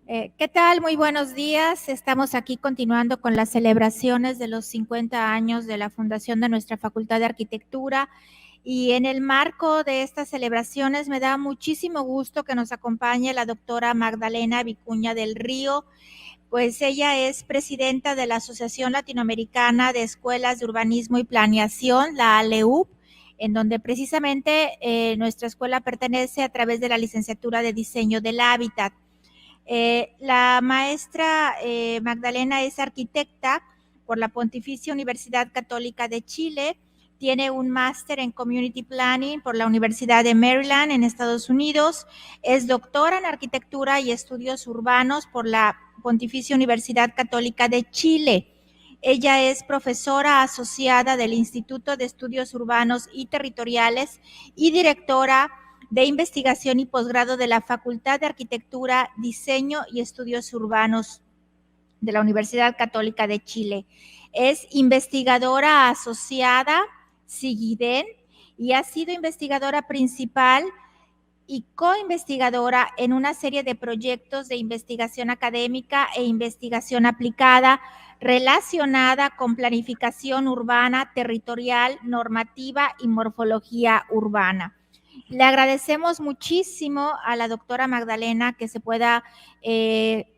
¿Qué tal? Muy buenos días. Estamos aquí continuando con las celebraciones de los 50 años de la fundación de nuestra Facultad de Arquitectura. Y en el marco de estas celebraciones me da muchísimo gusto que nos acompañe la doctora Magdalena Vicuña del Río, pues ella es presidenta de la Asociación Latinoamericana de Escuelas de Urbanismo y Planeación, la ALEUP, en donde precisamente nuestra escuela pertenece a través de la licenciatura de Diseño del Hábitat. La maestra Magdalena es arquitecta por la Pontificia Universidad Católica de Chile, tiene un máster en Community Planning por la Universidad de Maryland en Estados Unidos, es doctora en Arquitectura y Estudios Urbanos por la Pontificia Universidad Católica de Chile. Ella es profesora asociada del Instituto de Estudios Urbanos y Territoriales y directora de investigación y posgrado de la Facultad de Arquitectura, Diseño y Estudios Urbanos de la Universidad Católica de Chile. Es investigadora asociada, SIGIDEN, y ha sido investigadora principal y coinvestigadora en una serie de proyectos de investigación académica e investigación aplicada relacionada con planificación urbana, territorial, normativa y morfología urbana. Le agradecemos muchísimo a la doctora Magdalena que se pueda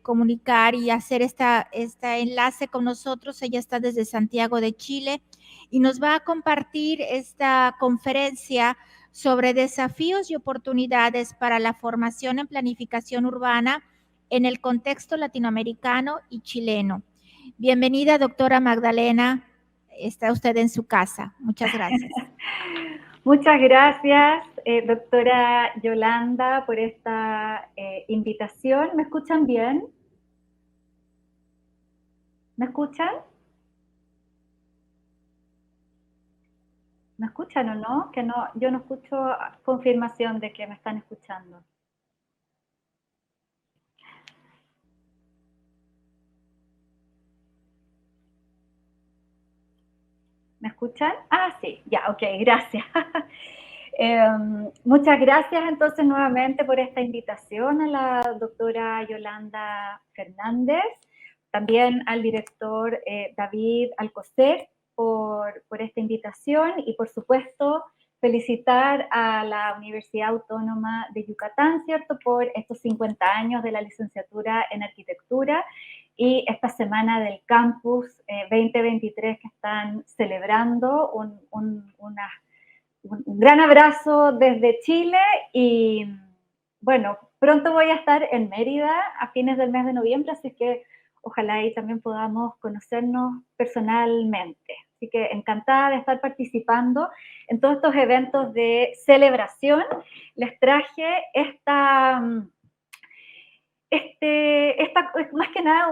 comunicar y hacer este enlace con nosotros. Ella está desde Santiago de Chile y nos va a compartir esta conferencia sobre desafíos y oportunidades para la formación en planificación urbana en el contexto latinoamericano y chileno. Bienvenida, doctora Magdalena. Está usted en su casa. Muchas gracias. Muchas gracias, doctora Yolanda, por esta invitación. ¿Me escuchan bien? ¿Me escuchan? ¿Me escuchan o no? Que no, yo no escucho confirmación de que me están escuchando. ¿Me escuchan? Ah, sí, ya, ok, gracias. Muchas gracias entonces nuevamente por esta invitación a la doctora Yolanda Fernández, también al director David Alcocer por esta invitación y por supuesto felicitar a la Universidad Autónoma de Yucatán, ¿cierto?, por estos 50 años de la licenciatura en arquitectura y esta semana del campus 2023 que están celebrando. Un gran abrazo desde Chile y bueno, pronto voy a estar en Mérida a fines del mes de noviembre, así que ojalá ahí también podamos conocernos personalmente. Así que encantada de estar participando en todos estos eventos de celebración. Les traje más que nada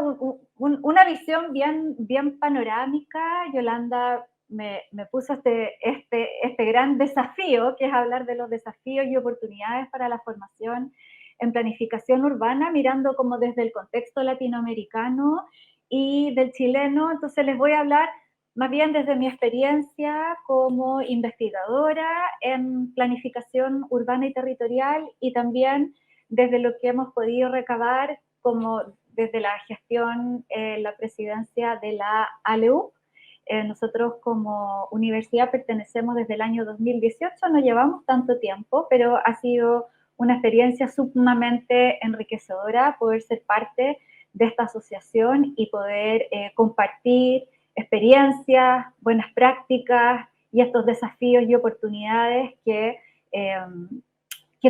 una visión bien panorámica. Yolanda me puso este gran desafío, que es hablar de los desafíos y oportunidades para la formación en planificación urbana, mirando como desde el contexto latinoamericano y del chileno. Entonces les voy a hablar más bien desde mi experiencia como investigadora en planificación urbana y territorial y también desde lo que hemos podido recabar como desde la gestión, la presidencia de la ALEUP. Nosotros como universidad pertenecemos desde el año 2018, no llevamos tanto tiempo, pero ha sido una experiencia sumamente enriquecedora poder ser parte de esta asociación y poder compartir experiencias, buenas prácticas y estos desafíos y oportunidades que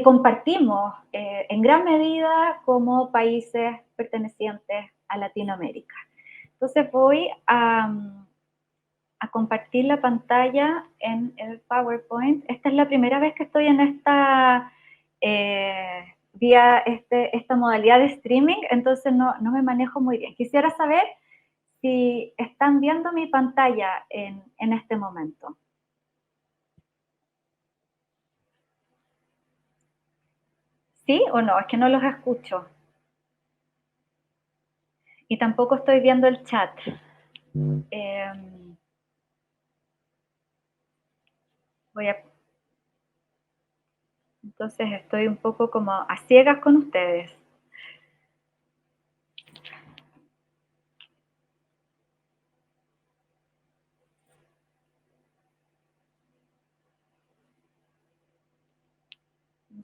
compartimos en gran medida como países pertenecientes a Latinoamérica. Entonces voy a compartir la pantalla en el PowerPoint. Esta es la primera vez que estoy en esta esta modalidad de streaming, entonces no me manejo muy bien. Quisiera saber si están viendo mi pantalla en este momento. ¿Sí o no? Es que no los escucho. Y tampoco estoy viendo el chat. Entonces estoy un poco como a ciegas con ustedes.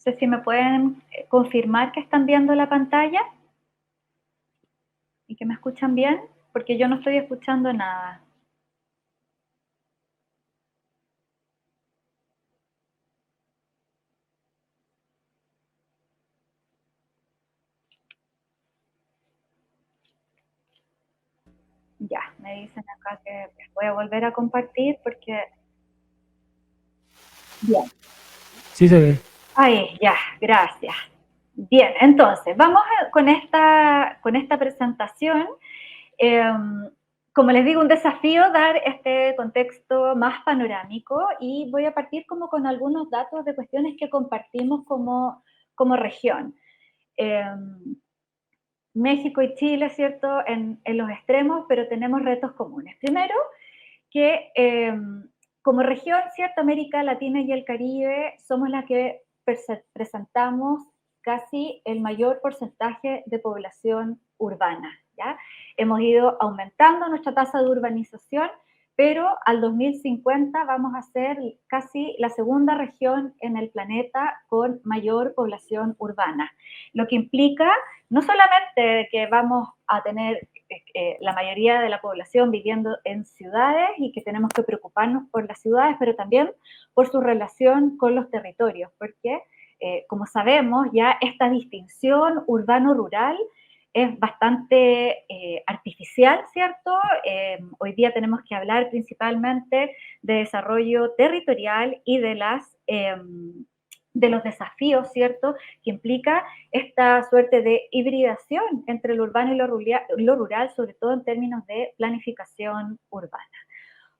sé si me pueden confirmar que están viendo la pantalla y que me escuchan bien, porque yo no estoy escuchando nada. Ya, me dicen acá que voy a volver a compartir porque... Bien. Sí se ve. Ahí, ya, gracias. Bien, entonces, vamos con esta presentación. Como les digo, un desafío dar este contexto más panorámico y voy a partir como con algunos datos de cuestiones que compartimos como región. México y Chile, ¿cierto?, en los extremos, pero tenemos retos comunes. Primero, que como región, ¿cierto?, América Latina y el Caribe somos las que presentamos casi el mayor porcentaje de población urbana, ¿ya? Hemos ido aumentando nuestra tasa de urbanización, pero al 2050 vamos a ser casi la segunda región en el planeta con mayor población urbana, lo que implica no solamente que vamos a tener la mayoría de la población viviendo en ciudades y que tenemos que preocuparnos por las ciudades, pero también por su relación con los territorios, porque como sabemos ya esta distinción urbano-rural es bastante artificial, ¿cierto? Hoy día tenemos que hablar principalmente de desarrollo territorial y de los desafíos, ¿cierto?, que implica esta suerte de hibridación entre lo urbano y lo rural, sobre todo en términos de planificación urbana.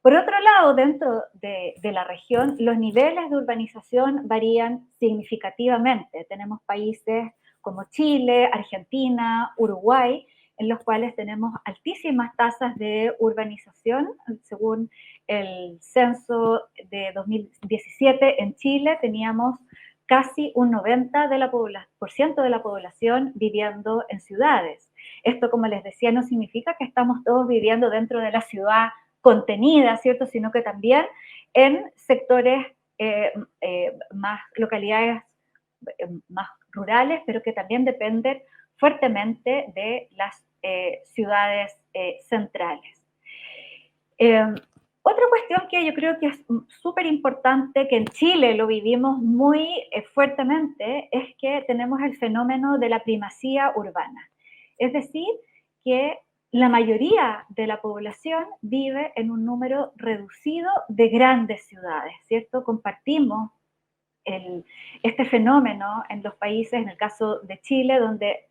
Por otro lado, dentro de la región, los niveles de urbanización varían significativamente. Tenemos países como Chile, Argentina, Uruguay, en los cuales tenemos altísimas tasas de urbanización. Según el censo de 2017, en Chile teníamos casi un 90% de la población viviendo en ciudades. Esto, como les decía, no significa que estamos todos viviendo dentro de la ciudad contenida, ¿cierto? Sino que también en sectores más, localidades más rurales, pero que también dependen fuertemente de las ciudades centrales. Otra cuestión que yo creo que es súper importante, que en Chile lo vivimos muy fuertemente, es que tenemos el fenómeno de la primacía urbana. Es decir, que la mayoría de la población vive en un número reducido de grandes ciudades, ¿cierto? Compartimos este fenómeno en los países, en el caso de Chile, donde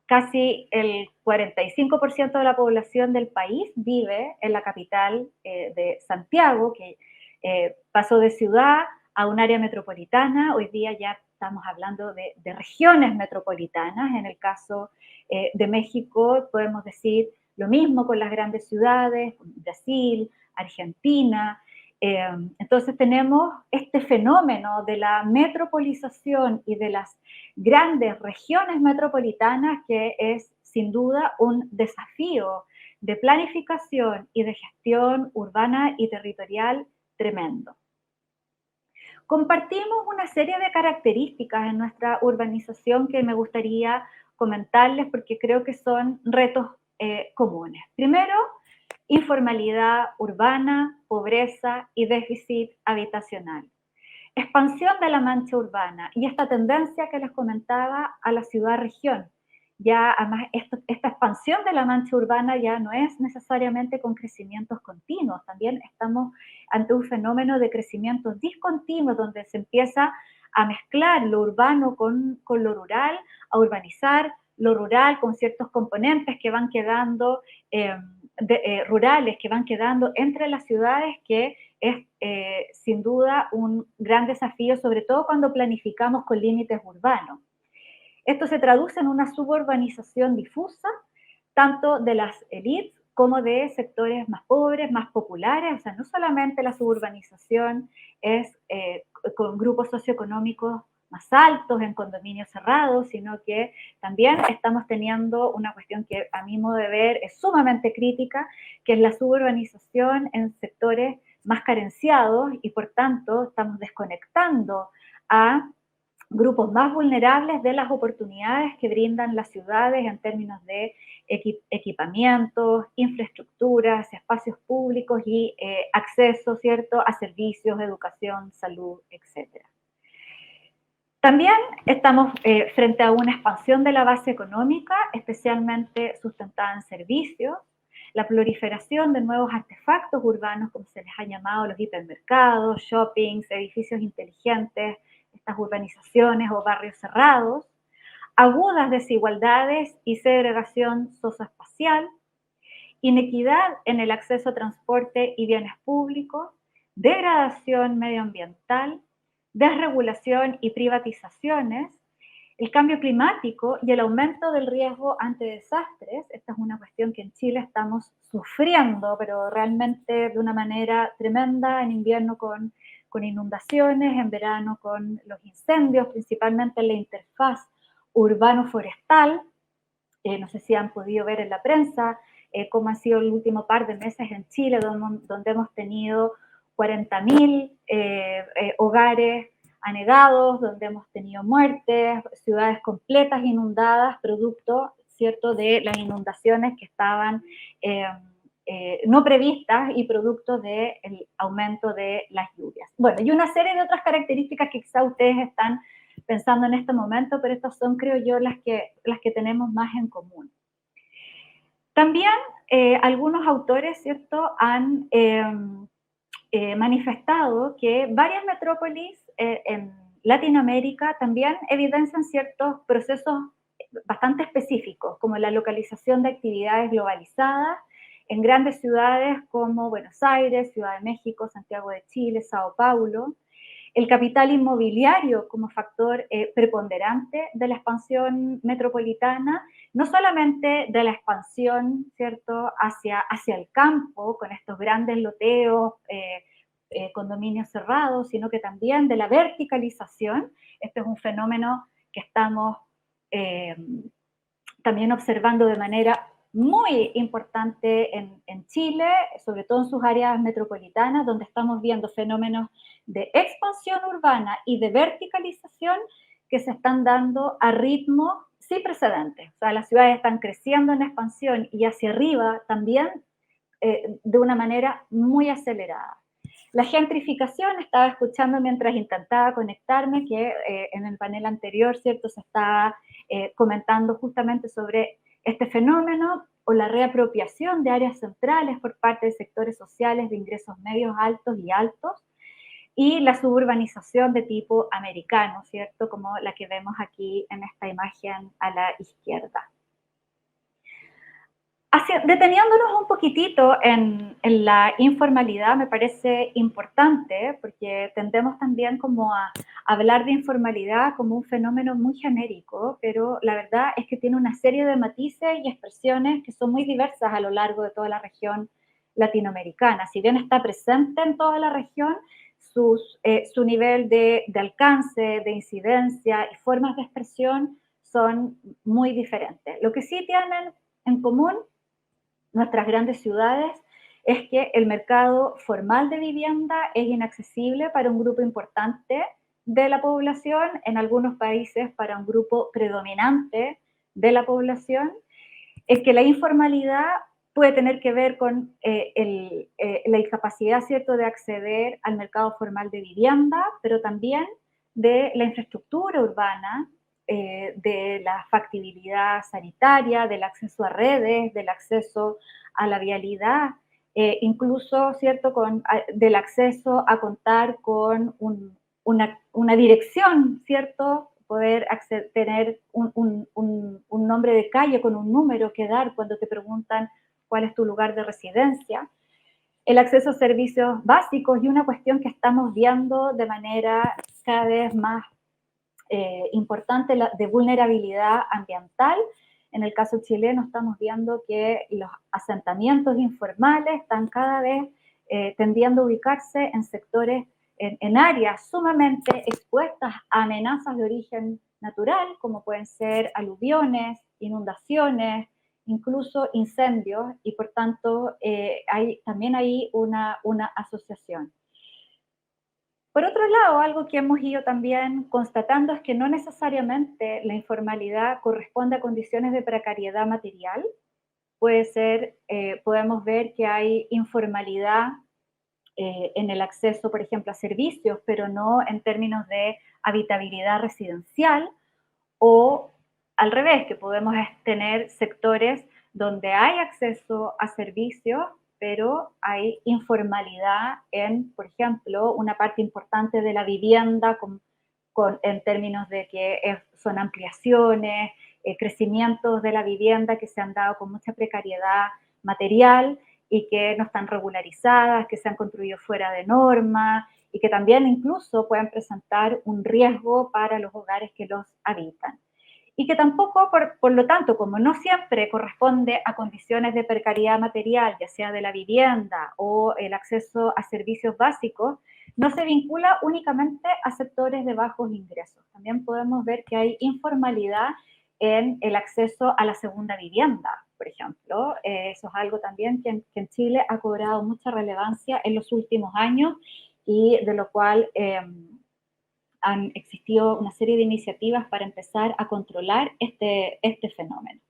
casi el 45% de la población del país vive en la capital de Santiago, que pasó de ciudad a un área metropolitana. Hoy día ya estamos hablando de regiones metropolitanas. En el caso de México podemos decir lo mismo con las grandes ciudades, Brasil, Argentina. Entonces tenemos este fenómeno de la metropolización y de las grandes regiones metropolitanas que es sin duda un desafío de planificación y de gestión urbana y territorial tremendo. Compartimos una serie de características en nuestra urbanización que me gustaría comentarles porque creo que son retos comunes. Primero, informalidad urbana, pobreza y déficit habitacional. Expansión de la mancha urbana y esta tendencia que les comentaba a la ciudad-región. Ya además esta expansión de la mancha urbana ya no es necesariamente con crecimientos continuos, también estamos ante un fenómeno de crecimientos discontinuos donde se empieza a mezclar lo urbano con lo rural, a urbanizar lo rural con ciertos componentes que van quedando rurales, que van quedando entre las ciudades, que es sin duda un gran desafío, sobre todo cuando planificamos con límites urbanos. Esto se traduce en una suburbanización difusa, tanto de las élites como de sectores más pobres, más populares. O sea, no solamente la suburbanización es con grupos socioeconómicos más altos, en condominios cerrados, sino que también estamos teniendo una cuestión que a mi modo de ver es sumamente crítica, que es la suburbanización en sectores más carenciados y por tanto estamos desconectando a grupos más vulnerables de las oportunidades que brindan las ciudades en términos de equipamientos, infraestructuras, espacios públicos y acceso, ¿cierto?, a servicios, educación, salud, etcétera. También estamos frente a una expansión de la base económica, especialmente sustentada en servicios, la proliferación de nuevos artefactos urbanos, como se les ha llamado, los hipermercados, shoppings, edificios inteligentes, estas urbanizaciones o barrios cerrados, agudas desigualdades y segregación socioespacial, inequidad en el acceso a transporte y bienes públicos, degradación medioambiental, desregulación y privatizaciones, el cambio climático y el aumento del riesgo ante desastres. Esta es una cuestión que en Chile estamos sufriendo, pero realmente de una manera tremenda, en invierno con inundaciones, en verano con los incendios, principalmente en la interfaz urbano-forestal. No sé si han podido ver en la prensa cómo han sido el último par de meses en Chile, donde hemos tenido 40.000 hogares anegados, donde hemos tenido muertes, ciudades completas inundadas, producto, ¿cierto?, de las inundaciones que estaban no previstas y producto del aumento de las lluvias. Bueno, y una serie de otras características que quizá ustedes están pensando en este momento, pero estas son, creo yo, las que tenemos más en común. También algunos autores, ¿cierto?, han manifestado que varias metrópolis en Latinoamérica también evidencian ciertos procesos bastante específicos, como la localización de actividades globalizadas en grandes ciudades como Buenos Aires, Ciudad de México, Santiago de Chile, Sao Paulo, el capital inmobiliario como factor preponderante de la expansión metropolitana, no solamente de la expansión, ¿cierto?, hacia el campo, con estos grandes loteos, condominios cerrados, sino que también de la verticalización. Este es un fenómeno que estamos eh, también observando de manera muy importante en Chile, sobre todo en sus áreas metropolitanas, donde estamos viendo fenómenos de expansión urbana y de verticalización que se están dando a ritmo sin precedentes. O sea, las ciudades están creciendo en expansión y hacia arriba también de una manera muy acelerada. La gentrificación, estaba escuchando mientras intentaba conectarme, que en el panel anterior, ¿cierto?, se estaba comentando justamente sobre este fenómeno o la reapropiación de áreas centrales por parte de sectores sociales de ingresos medios altos y altos, y la suburbanización de tipo americano, ¿cierto?, como la que vemos aquí en esta imagen a la izquierda. Deteniéndonos un poquitito en la informalidad, me parece importante, porque tendemos también como a hablar de informalidad como un fenómeno muy genérico, pero la verdad es que tiene una serie de matices y expresiones que son muy diversas a lo largo de toda la región latinoamericana. Si bien está presente en toda la región, su nivel de alcance, de incidencia y formas de expresión son muy diferentes. Lo que sí tienen en común nuestras grandes ciudades es que el mercado formal de vivienda es inaccesible para un grupo importante de la población, en algunos países para un grupo predominante de la población, es que la informalidad puede tener que ver con la incapacidad, ¿cierto?, de acceder al mercado formal de vivienda, pero también de la infraestructura urbana, de la factibilidad sanitaria, del acceso a redes, del acceso a la vialidad, incluso, ¿cierto?, del acceso a contar con una dirección, ¿cierto?, poder tener un nombre de calle con un número que dar cuando te preguntan cuál es tu lugar de residencia, el acceso a servicios básicos y una cuestión que estamos viendo de manera cada vez más importante de vulnerabilidad ambiental. En el caso chileno estamos viendo que los asentamientos informales están cada vez tendiendo a ubicarse en sectores, en áreas sumamente expuestas a amenazas de origen natural, como pueden ser aluviones, inundaciones, incluso incendios, y por tanto también hay una asociación. Por otro lado, algo que hemos ido también constatando es que no necesariamente la informalidad corresponde a condiciones de precariedad material. Puede ser, podemos ver que hay informalidad en el acceso, por ejemplo, a servicios, pero no en términos de habitabilidad residencial, o al revés, que podemos tener sectores donde hay acceso a servicios, pero hay informalidad en, por ejemplo, una parte importante de la vivienda en términos de que son ampliaciones, crecimientos de la vivienda que se han dado con mucha precariedad material y que no están regularizadas, que se han construido fuera de norma y que también incluso pueden presentar un riesgo para los hogares que los habitan. Y que tampoco, por lo tanto, como no siempre corresponde a condiciones de precariedad material, ya sea de la vivienda o el acceso a servicios básicos, no se vincula únicamente a sectores de bajos ingresos. También podemos ver que hay informalidad en el acceso a la segunda vivienda, por ejemplo. Eso es algo también que en Chile ha cobrado mucha relevancia en los últimos años y de lo cual han existido una serie de iniciativas para empezar a controlar este fenómeno.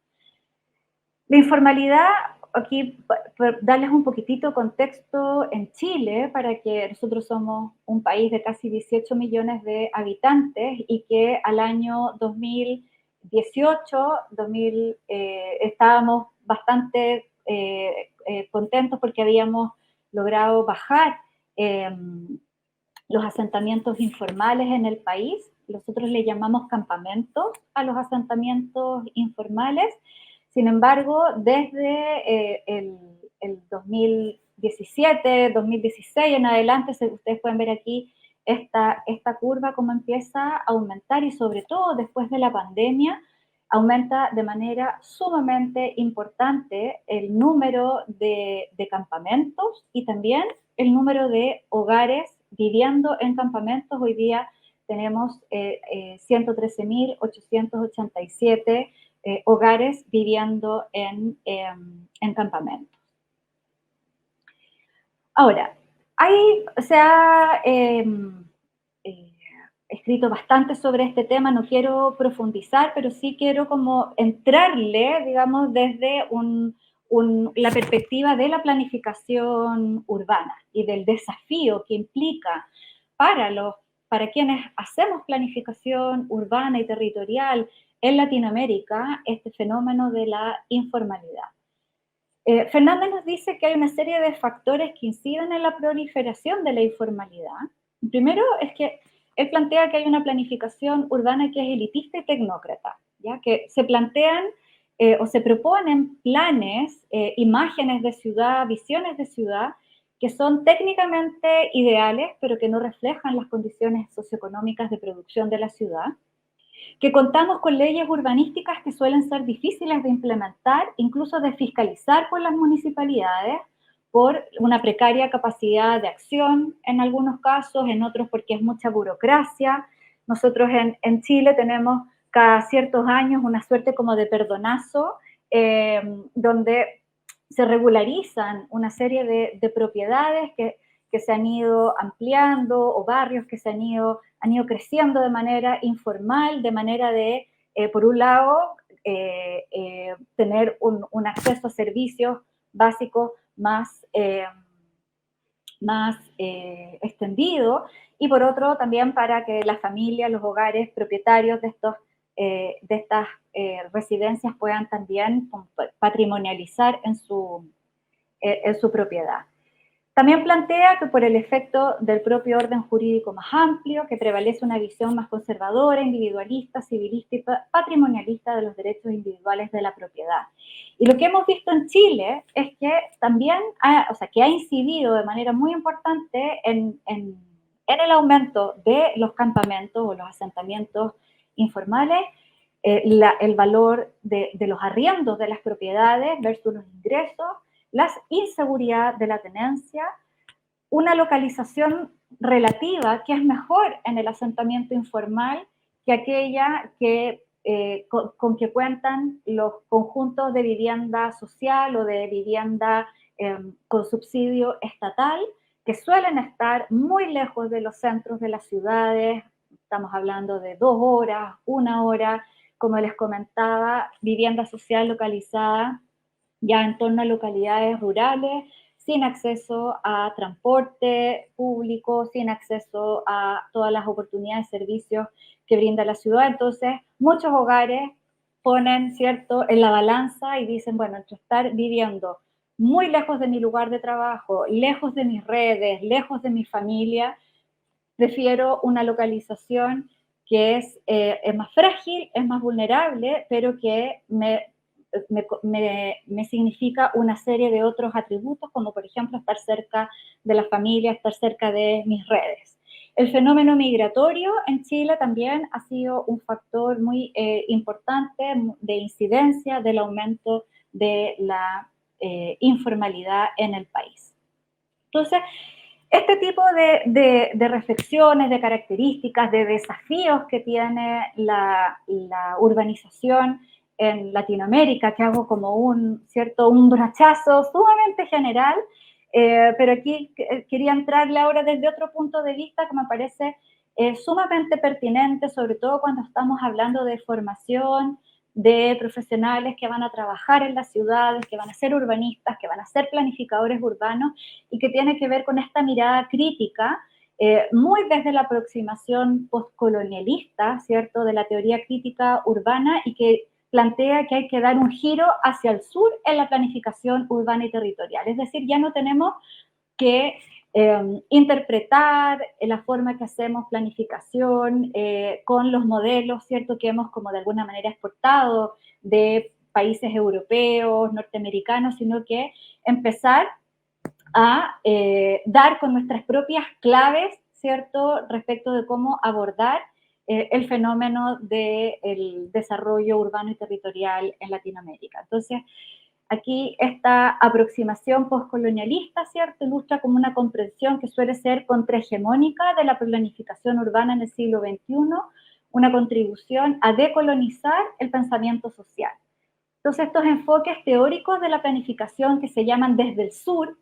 La informalidad, aquí por darles un poquitito contexto en Chile, para que nosotros somos un país de casi 18 millones de habitantes y que al año 2018, estábamos bastante contentos porque habíamos logrado bajar los asentamientos informales en el país. Nosotros le llamamos campamentos a los asentamientos informales. Sin embargo, desde el 2017, 2016 en adelante, ustedes pueden ver aquí esta curva cómo empieza a aumentar y sobre todo después de la pandemia, aumenta de manera sumamente importante el número de campamentos y también el número de hogares viviendo en campamentos. Hoy día tenemos 113.887 hogares viviendo en campamentos. Ahora, se ha escrito bastante sobre este tema, no quiero profundizar, pero sí quiero como entrarle, digamos, desde la perspectiva de la planificación urbana y del desafío que implica para quienes hacemos planificación urbana y territorial en Latinoamérica este fenómeno de la informalidad. Fernández nos dice que hay una serie de factores que inciden en la proliferación de la informalidad. Primero es que él plantea que hay una planificación urbana que es elitista y tecnócrata, ¿ya? Que se plantean o se proponen planes, imágenes de ciudad, visiones de ciudad, que son técnicamente ideales, pero que no reflejan las condiciones socioeconómicas de producción de la ciudad, que contamos con leyes urbanísticas que suelen ser difíciles de implementar, incluso de fiscalizar por las municipalidades, por una precaria capacidad de acción en algunos casos, en otros porque es mucha burocracia. Nosotros en Chile tenemos cada ciertos años una suerte como de perdonazo, donde se regularizan una serie de propiedades que se han ido ampliando o barrios que han ido creciendo de manera informal, de manera de, por un lado, tener un acceso a servicios básicos más extendido, y por otro también para que las familias, los hogares propietarios de estas residencias puedan también patrimonializar en su propiedad. También plantea que por el efecto del propio orden jurídico más amplio, que prevalece una visión más conservadora, individualista, civilista y patrimonialista de los derechos individuales de la propiedad. Y lo que hemos visto en Chile es que también que ha incidido de manera muy importante en el aumento de los campamentos o los asentamientos informales, el valor de los arriendos de las propiedades versus los ingresos, la inseguridad de la tenencia, una localización relativa que es mejor en el asentamiento informal que aquella que, con que cuentan los conjuntos de vivienda social o de vivienda con subsidio estatal, que suelen estar muy lejos de los centros de las ciudades. Estamos hablando de 2 horas, 1 hora, como les comentaba, vivienda social localizada ya en torno a localidades rurales, sin acceso a transporte público, sin acceso a todas las oportunidades y servicios que brinda la ciudad. Entonces, muchos hogares ponen, ¿cierto?, en la balanza y dicen, bueno, entre estar viviendo muy lejos de mi lugar de trabajo, lejos de mis redes, lejos de mi familia, prefiero una localización que es más frágil, es más vulnerable, pero que me significa una serie de otros atributos, como por ejemplo estar cerca de la familia, estar cerca de mis redes. El fenómeno migratorio en Chile también ha sido un factor muy importante de incidencia del aumento de la informalidad en el país. Entonces, este tipo de reflexiones, de características, de desafíos que tiene la urbanización en Latinoamérica, que hago como un brochazo sumamente general, pero aquí quería entrarle ahora desde otro punto de vista que me parece sumamente pertinente, sobre todo cuando estamos hablando de formación, de profesionales que van a trabajar en las ciudades, que van a ser urbanistas, que van a ser planificadores urbanos, y que tiene que ver con esta mirada crítica, muy desde la aproximación postcolonialista, ¿cierto?, de la teoría crítica urbana, y que plantea que hay que dar un giro hacia el sur en la planificación urbana y territorial. Es decir, ya no tenemos que interpretar la forma que hacemos planificación con los modelos, ¿cierto?, que hemos como de alguna manera exportado de países europeos, norteamericanos, sino que empezar a dar con nuestras propias claves, ¿cierto?, respecto de cómo abordar el fenómeno del desarrollo urbano y territorial en Latinoamérica. Entonces, aquí esta aproximación postcolonialista, ¿cierto?, ilustra como una comprensión que suele ser contrahegemónica de la planificación urbana en el siglo XXI, una contribución a decolonizar el pensamiento social. Entonces, estos enfoques teóricos de la planificación que se llaman desde el sur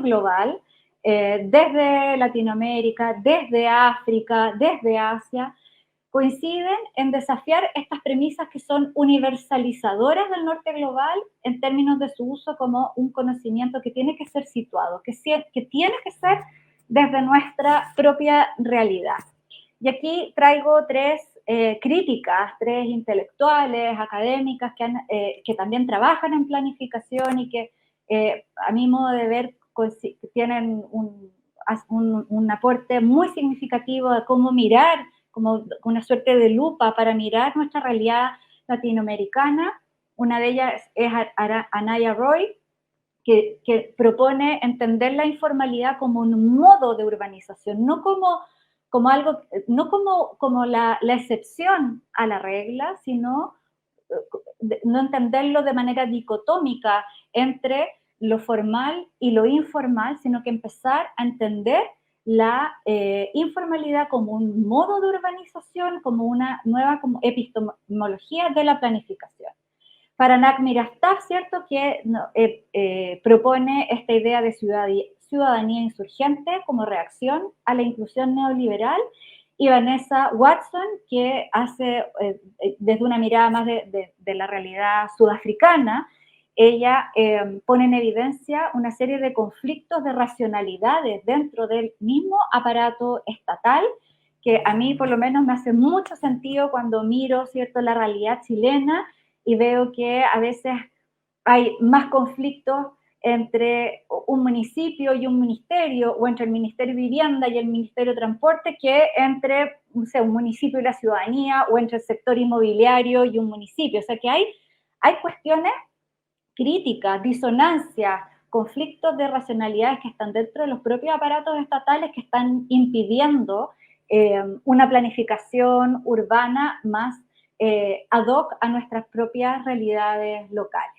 global, desde Latinoamérica, desde África, desde Asia, coinciden en desafiar estas premisas que son universalizadoras del norte global en términos de su uso como un conocimiento que tiene que ser situado, que tiene que ser desde nuestra propia realidad. Y aquí traigo tres críticas, tres intelectuales, académicas que también trabajan en planificación y que a mi modo de ver tienen un aporte muy significativo de cómo mirar, como una suerte de lupa para mirar nuestra realidad latinoamericana. Una de ellas es Anaya Roy, que propone entender la informalidad como un modo de urbanización, no como algo, no como la excepción a la regla, sino no entenderlo de manera dicotómica entre lo formal y lo informal, sino que empezar a entender la informalidad como un modo de urbanización, como una nueva como epistemología de la planificación. Paranak Mirastad, ¿cierto?, que propone esta idea de ciudadanía insurgente como reacción a la inclusión neoliberal, y Vanessa Watson, que hace desde una mirada más de la realidad sudafricana, ella pone en evidencia una serie de conflictos de racionalidades dentro del mismo aparato estatal, que a mí por lo menos me hace mucho sentido cuando miro, ¿cierto?, la realidad chilena y veo que a veces hay más conflictos entre un municipio y un ministerio, o entre el Ministerio de Vivienda y el Ministerio de Transporte, que entre, no sé, un municipio y la ciudadanía, o entre el sector inmobiliario y un municipio. O sea que hay cuestiones críticas, disonancias, conflictos de racionalidades que están dentro de los propios aparatos estatales que están impidiendo una planificación urbana más ad hoc a nuestras propias realidades locales.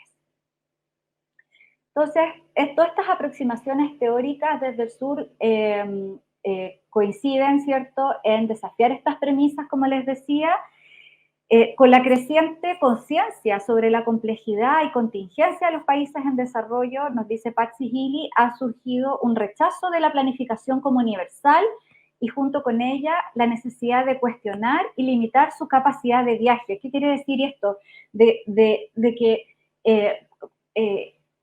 Entonces, todas estas aproximaciones teóricas desde el sur coinciden, ¿cierto?, en desafiar estas premisas, como les decía, Con la creciente conciencia sobre la complejidad y contingencia de los países en desarrollo, nos dice Patsy Healy, ha surgido un rechazo de la planificación como universal y junto con ella la necesidad de cuestionar y limitar su capacidad de viaje. ¿Qué quiere decir esto? De que eh,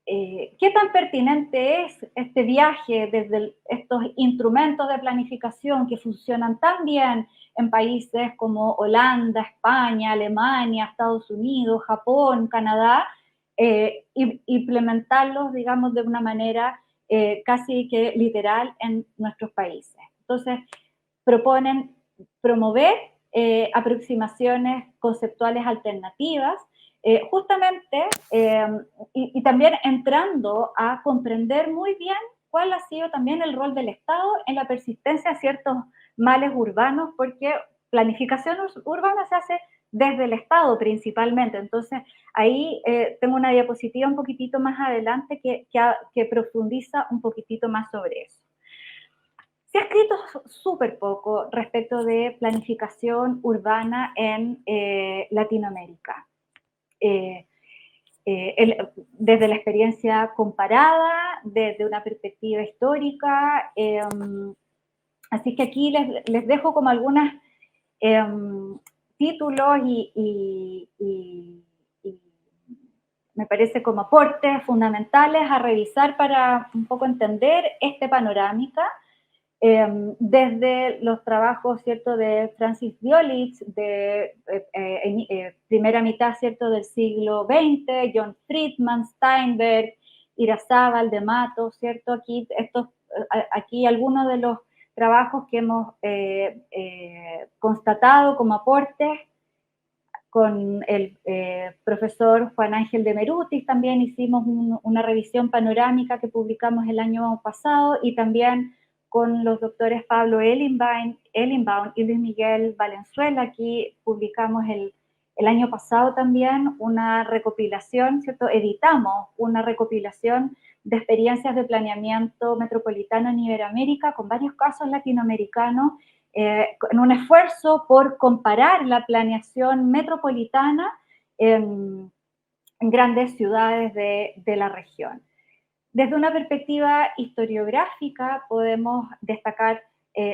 eh, qué tan pertinente es este viaje desde estos instrumentos de planificación que funcionan tan bien en países como Holanda, España, Alemania, Estados Unidos, Japón, Canadá, implementarlos, digamos, de una manera casi que literal en nuestros países. Entonces, proponen promover aproximaciones conceptuales alternativas, justamente, y también entrando a comprender muy bien cuál ha sido también el rol del Estado en la persistencia de ciertos males urbanos, porque planificación urbana se hace desde el Estado principalmente. Entonces, ahí tengo una diapositiva un poquitito más adelante que profundiza un poquitito más sobre eso. Se ha escrito súper poco respecto de planificación urbana en Latinoamérica. Desde la experiencia comparada, desde una perspectiva histórica. Así que aquí les dejo como algunos títulos y me parece como aportes fundamentales a revisar para un poco entender esta panorámica. Desde los trabajos, ¿cierto?, de Francis Diolich, de primera mitad, ¿cierto?, del siglo XX, John Friedman, Steinberg, Irazábal, de Mato, ¿cierto? Aquí algunos de los trabajos que hemos constatado como aportes. Con el profesor Juan Ángel de Merutis también hicimos una revisión panorámica que publicamos el año pasado, y también con los doctores Pablo Ellenbaum y Luis Miguel Valenzuela. Aquí publicamos el año pasado también una recopilación, ¿cierto? Editamos una recopilación de experiencias de planeamiento metropolitano en Iberoamérica con varios casos latinoamericanos, en un esfuerzo por comparar la planeación metropolitana en grandes ciudades de la región. Desde una perspectiva historiográfica podemos destacar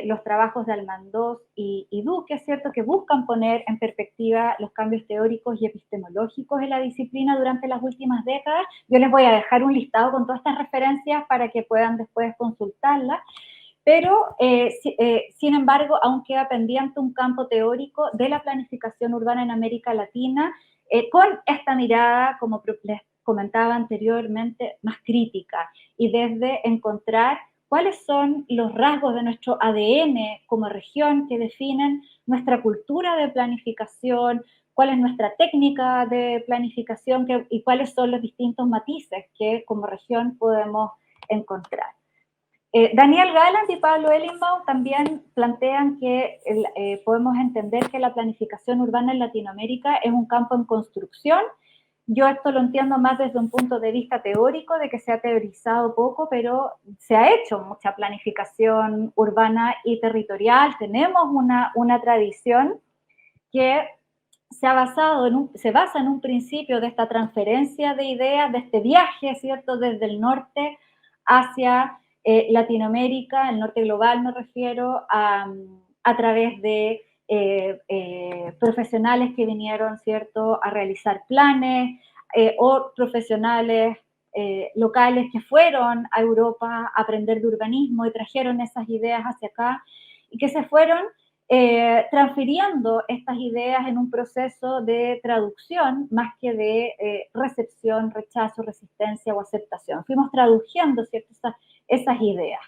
los trabajos de Almandós y Duque, ¿cierto?, que buscan poner en perspectiva los cambios teóricos y epistemológicos en la disciplina durante las últimas décadas. Yo les voy a dejar un listado con todas estas referencias para que puedan después consultarlas. Pero, sin embargo, aún queda pendiente un campo teórico de la planificación urbana en América Latina, con esta mirada, como les comentaba anteriormente, más crítica, y desde encontrar cuáles son los rasgos de nuestro ADN como región que definen nuestra cultura de planificación, cuál es nuestra técnica de planificación y cuáles son los distintos matices que como región podemos encontrar. Daniel Galland y Pablo Ellenbaum también plantean que podemos entender que la planificación urbana en Latinoamérica es un campo en construcción. Yo esto lo entiendo más desde un punto de vista teórico, de que se ha teorizado poco, pero se ha hecho mucha planificación urbana y territorial. Tenemos una tradición que se basa en un principio de esta transferencia de ideas, de este viaje, ¿cierto?, desde el norte hacia Latinoamérica, el norte global me refiero, a través de profesionales que vinieron, ¿cierto?, a realizar planes, o profesionales locales que fueron a Europa a aprender de urbanismo y trajeron esas ideas hacia acá, y que se fueron transfiriendo estas ideas en un proceso de traducción más que de recepción, rechazo, resistencia o aceptación. Fuimos traduciendo, ¿cierto?, esas ideas.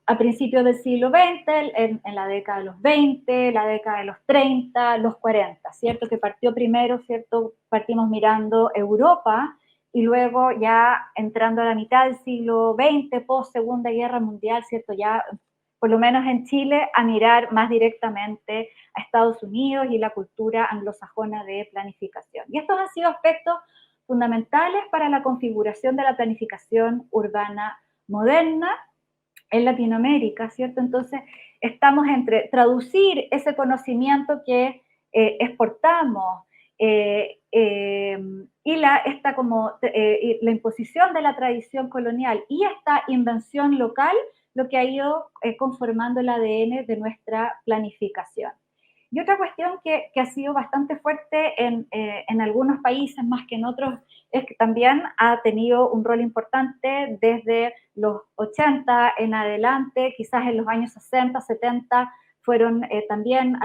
A principios del siglo XX, en la década de los 20, la década de los 30, los 40, ¿cierto? Que partió primero, ¿cierto? Partimos mirando Europa y luego ya entrando a la mitad del siglo XX, post Segunda Guerra Mundial, ¿cierto? Ya, por lo menos en Chile, a mirar más directamente a Estados Unidos y la cultura anglosajona de planificación. Y estos han sido aspectos fundamentales para la configuración de la planificación urbana moderna en Latinoamérica, ¿cierto? Entonces, estamos entre traducir ese conocimiento que exportamos, y la imposición de la tradición colonial y esta invención local, lo que ha ido conformando el ADN de nuestra planificación. Y otra cuestión que ha sido bastante fuerte en algunos países más que en otros es que también ha tenido un rol importante desde los 80 en adelante, quizás en los años 60, 70, fueron también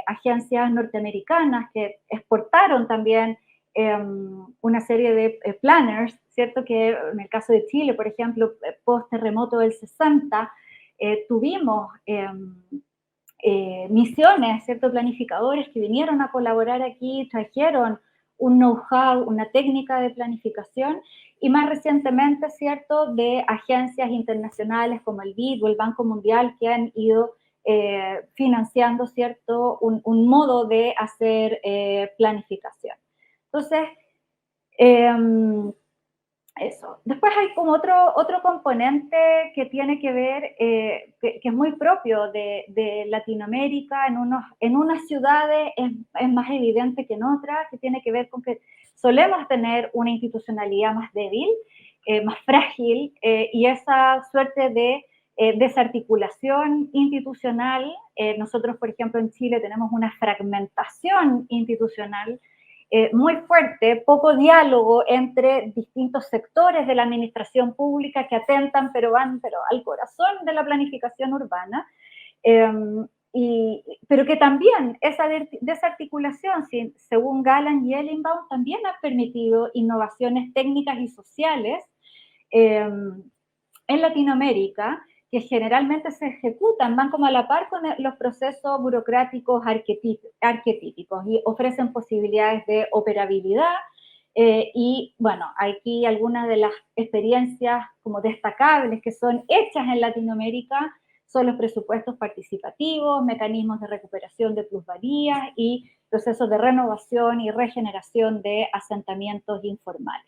agencias norteamericanas que exportaron también una serie de planners, ¿cierto? Que en el caso de Chile, por ejemplo, post terremoto del 60, tuvimos misiones, ¿cierto? Planificadores que vinieron a colaborar aquí, trajeron un know-how, una técnica de planificación y más recientemente, ¿cierto? De agencias internacionales como el BID o el Banco Mundial que han ido financiando, ¿cierto? Un modo de hacer planificación. Entonces, eso. Después hay como otro componente que tiene que ver, que es muy propio de Latinoamérica, en unas ciudades es más evidente que en otras, que tiene que ver con que solemos tener una institucionalidad más débil, más frágil, y esa suerte de desarticulación institucional, nosotros por ejemplo en Chile tenemos una fragmentación institucional muy fuerte, poco diálogo entre distintos sectores de la administración pública que atentan, pero van al corazón de la planificación urbana, pero que también esa desarticulación, según Galland y Ellenbaum, también ha permitido innovaciones técnicas y sociales en Latinoamérica, que generalmente se ejecutan, van como a la par con los procesos burocráticos arquetípicos y ofrecen posibilidades de operabilidad. Y bueno, aquí algunas de las experiencias como destacables que son hechas en Latinoamérica son los presupuestos participativos, mecanismos de recuperación de plusvalías y procesos de renovación y regeneración de asentamientos informales.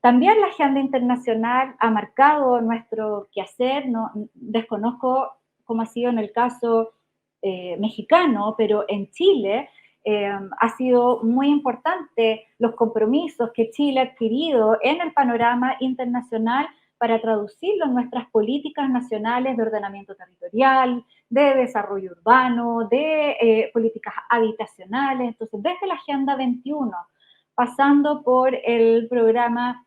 También la agenda internacional ha marcado nuestro quehacer, no, desconozco cómo ha sido en el caso mexicano, pero en Chile ha sido muy importante los compromisos que Chile ha adquirido en el panorama internacional para traducirlo en nuestras políticas nacionales de ordenamiento territorial, de desarrollo urbano, de políticas habitacionales. Entonces, desde la Agenda 21, pasando por el programa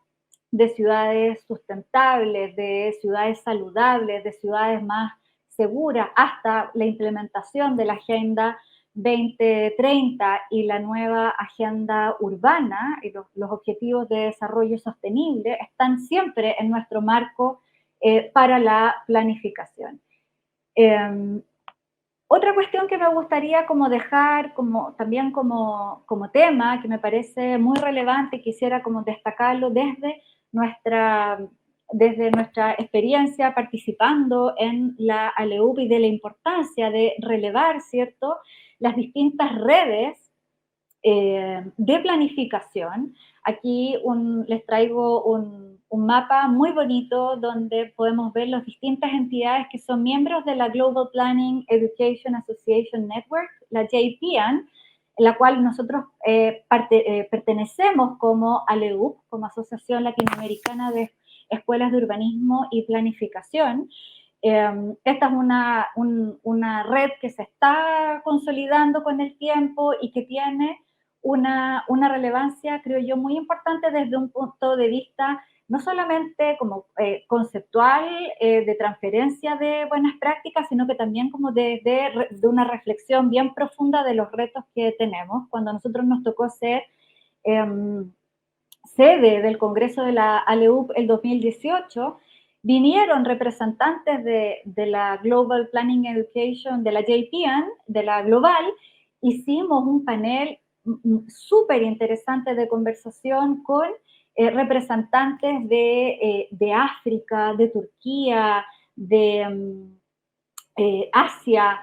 de ciudades sustentables, de ciudades saludables, de ciudades más seguras, hasta la implementación de la Agenda 2030 y la nueva Agenda Urbana y los Objetivos de Desarrollo Sostenible están siempre en nuestro marco para la planificación. Otra cuestión que me gustaría como dejar también como tema, que me parece muy relevante y quisiera como destacarlo desde nuestra experiencia participando en la ALEUP y de la importancia de relevar, ¿cierto?, las distintas redes de planificación. Aquí les traigo un mapa muy bonito donde podemos ver las distintas entidades que son miembros de la Global Planning Education Association Network, la JPAN, en la cual nosotros pertenecemos como ALEUP, como Asociación Latinoamericana de Escuelas de Urbanismo y Planificación. Esta es una red que se está consolidando con el tiempo y que tiene una relevancia, creo yo, muy importante desde un punto de vista no solamente como conceptual, de transferencia de buenas prácticas, sino que también como de una reflexión bien profunda de los retos que tenemos. Cuando a nosotros nos tocó ser sede del Congreso de la ALEUP el 2018, vinieron representantes de la Global Planning Education, de la JPAN, de la Global, hicimos un panel súper interesante de conversación con representantes de África, de Turquía, de Asia,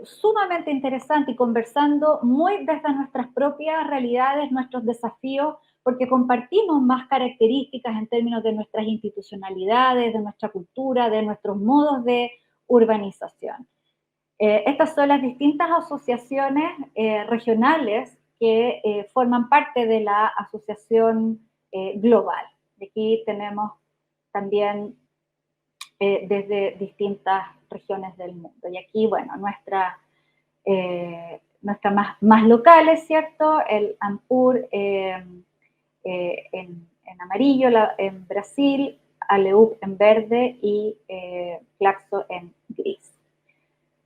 sumamente interesante y conversando muy desde nuestras propias realidades, nuestros desafíos, porque compartimos más características en términos de nuestras institucionalidades, de nuestra cultura, de nuestros modos de urbanización. Estas son las distintas asociaciones regionales que forman parte de la asociación global. Y aquí tenemos también desde distintas regiones del mundo. Y aquí, bueno, nuestra más local, es cierto, el AMPUR en amarillo, en Brasil, ALEUP en verde y Claxo en gris.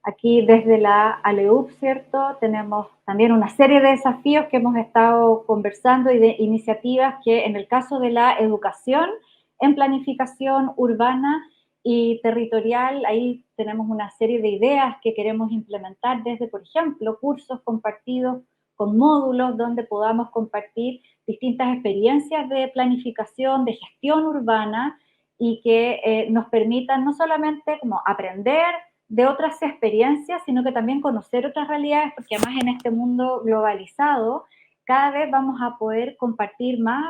Aquí desde la ALEUP, ¿cierto? Tenemos también una serie de desafíos que hemos estado conversando y de iniciativas que en el caso de la educación en planificación urbana y territorial, ahí tenemos una serie de ideas que queremos implementar desde, por ejemplo, cursos compartidos con módulos donde podamos compartir distintas experiencias de planificación, de gestión urbana y que nos permitan no solamente como aprender de otras experiencias, sino que también conocer otras realidades, porque además en este mundo globalizado cada vez vamos a poder compartir más,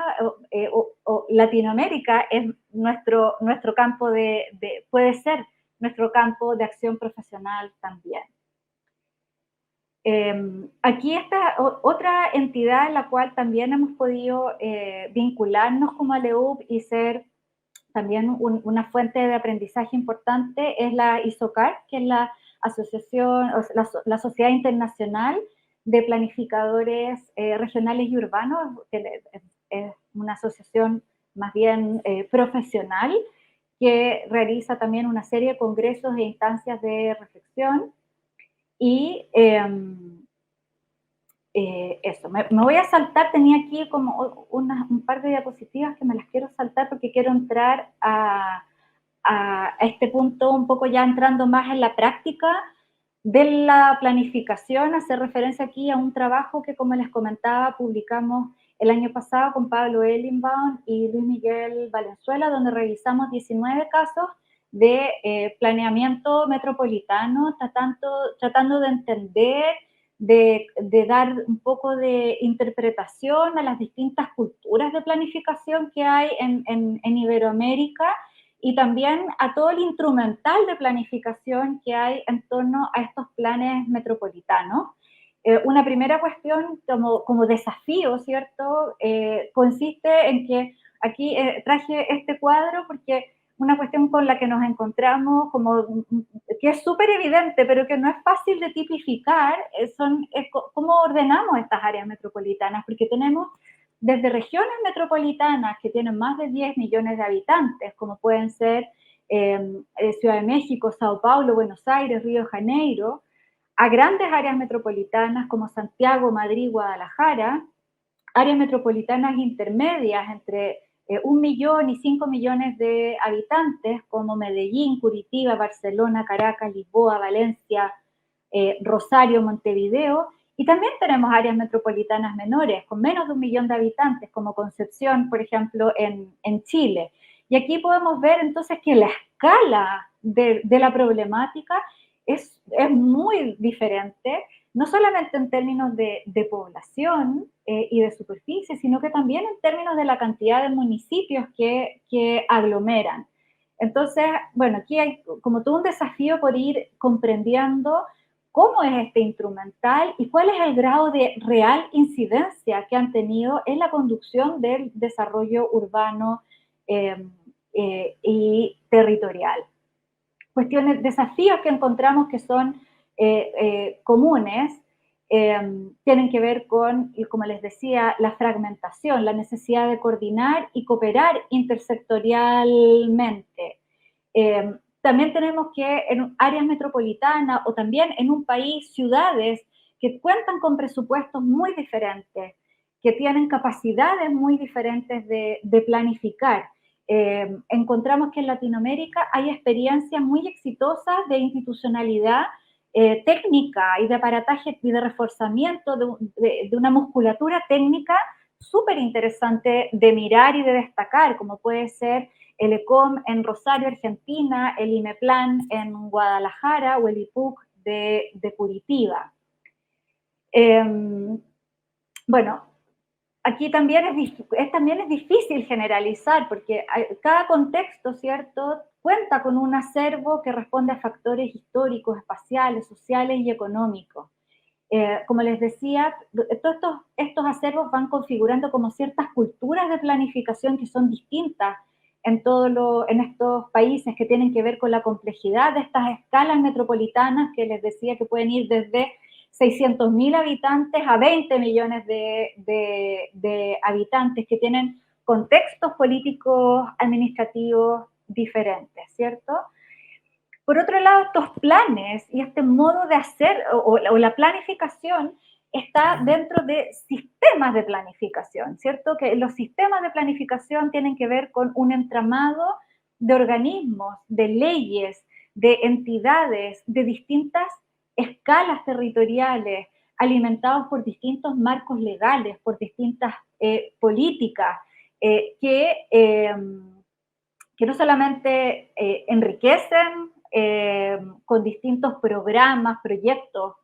Latinoamérica es nuestro campo puede ser nuestro campo de acción profesional también. Aquí está otra entidad en la cual también hemos podido vincularnos como ALEUP y ser también una fuente de aprendizaje importante es la ISOCAR, que es la asociación, la Sociedad Internacional de Planificadores Regionales y Urbanos, que es una asociación más bien profesional, que realiza también una serie de congresos e instancias de reflexión. Y eso, me voy a saltar, tenía aquí como un par de diapositivas que me las quiero saltar porque quiero entrar a este punto un poco ya entrando más en la práctica de la planificación, hacer referencia aquí a un trabajo que, como les comentaba, publicamos el año pasado con Pablo Ellenbaum y Luis Miguel Valenzuela, donde revisamos 19 casos de planeamiento metropolitano, tratando de entender, de dar un poco de interpretación a las distintas culturas de planificación que hay en Iberoamérica y también a todo el instrumental de planificación que hay en torno a estos planes metropolitanos. Una primera cuestión como desafío, ¿cierto? Consiste en que aquí traje este cuadro porque una cuestión con la que nos encontramos, que es súper evidente, pero que no es fácil de tipificar, es cómo ordenamos estas áreas metropolitanas, porque tenemos desde regiones metropolitanas que tienen más de 10 millones de habitantes, como pueden ser Ciudad de México, Sao Paulo, Buenos Aires, Río de Janeiro, a grandes áreas metropolitanas como Santiago, Madrid, Guadalajara, áreas metropolitanas intermedias entre 1 millón y 5 millones de habitantes, como Medellín, Curitiba, Barcelona, Caracas, Lisboa, Valencia, Rosario, Montevideo, y también tenemos áreas metropolitanas menores, con menos de 1 millón de habitantes, como Concepción, por ejemplo, en Chile. Y aquí podemos ver entonces que la escala de la problemática es muy diferente, no solamente en términos de población y de superficie, sino que también en términos de la cantidad de municipios que aglomeran. Entonces, bueno, aquí hay como todo un desafío por ir comprendiendo cómo es este instrumental y cuál es el grado de real incidencia que han tenido en la conducción del desarrollo urbano y territorial. Desafíos que encontramos que son comunes, tienen que ver con, como les decía, la fragmentación, la necesidad de coordinar y cooperar intersectorialmente. También tenemos que en áreas metropolitanas o también en un país, ciudades que cuentan con presupuestos muy diferentes, que tienen capacidades muy diferentes de planificar. Encontramos que en Latinoamérica hay experiencias muy exitosas de institucionalidad técnica y de aparataje y de reforzamiento de una musculatura técnica súper interesante de mirar y de destacar, como puede ser el ECOM en Rosario, Argentina, el IMEPLAN en Guadalajara o el IPUC de Curitiba. Bueno, aquí también también es difícil generalizar, porque cada contexto, ¿cierto?, cuenta con un acervo que responde a factores históricos, espaciales, sociales y económicos. Como les decía, todos estos acervos van configurando como ciertas culturas de planificación que son distintas en estos países, que tienen que ver con la complejidad de estas escalas metropolitanas que les decía que pueden ir desde 600.000 habitantes a 20 millones de habitantes, que tienen contextos políticos, administrativos diferentes, ¿cierto? Por otro lado, estos planes y este modo de hacer o la planificación está dentro de sistemas de planificación, ¿cierto? Que los sistemas de planificación tienen que ver con un entramado de organismos, de leyes, de entidades, de distintas escalas territoriales, alimentados por distintos marcos legales, por distintas políticas, que no solamente enriquecen con distintos programas, proyectos,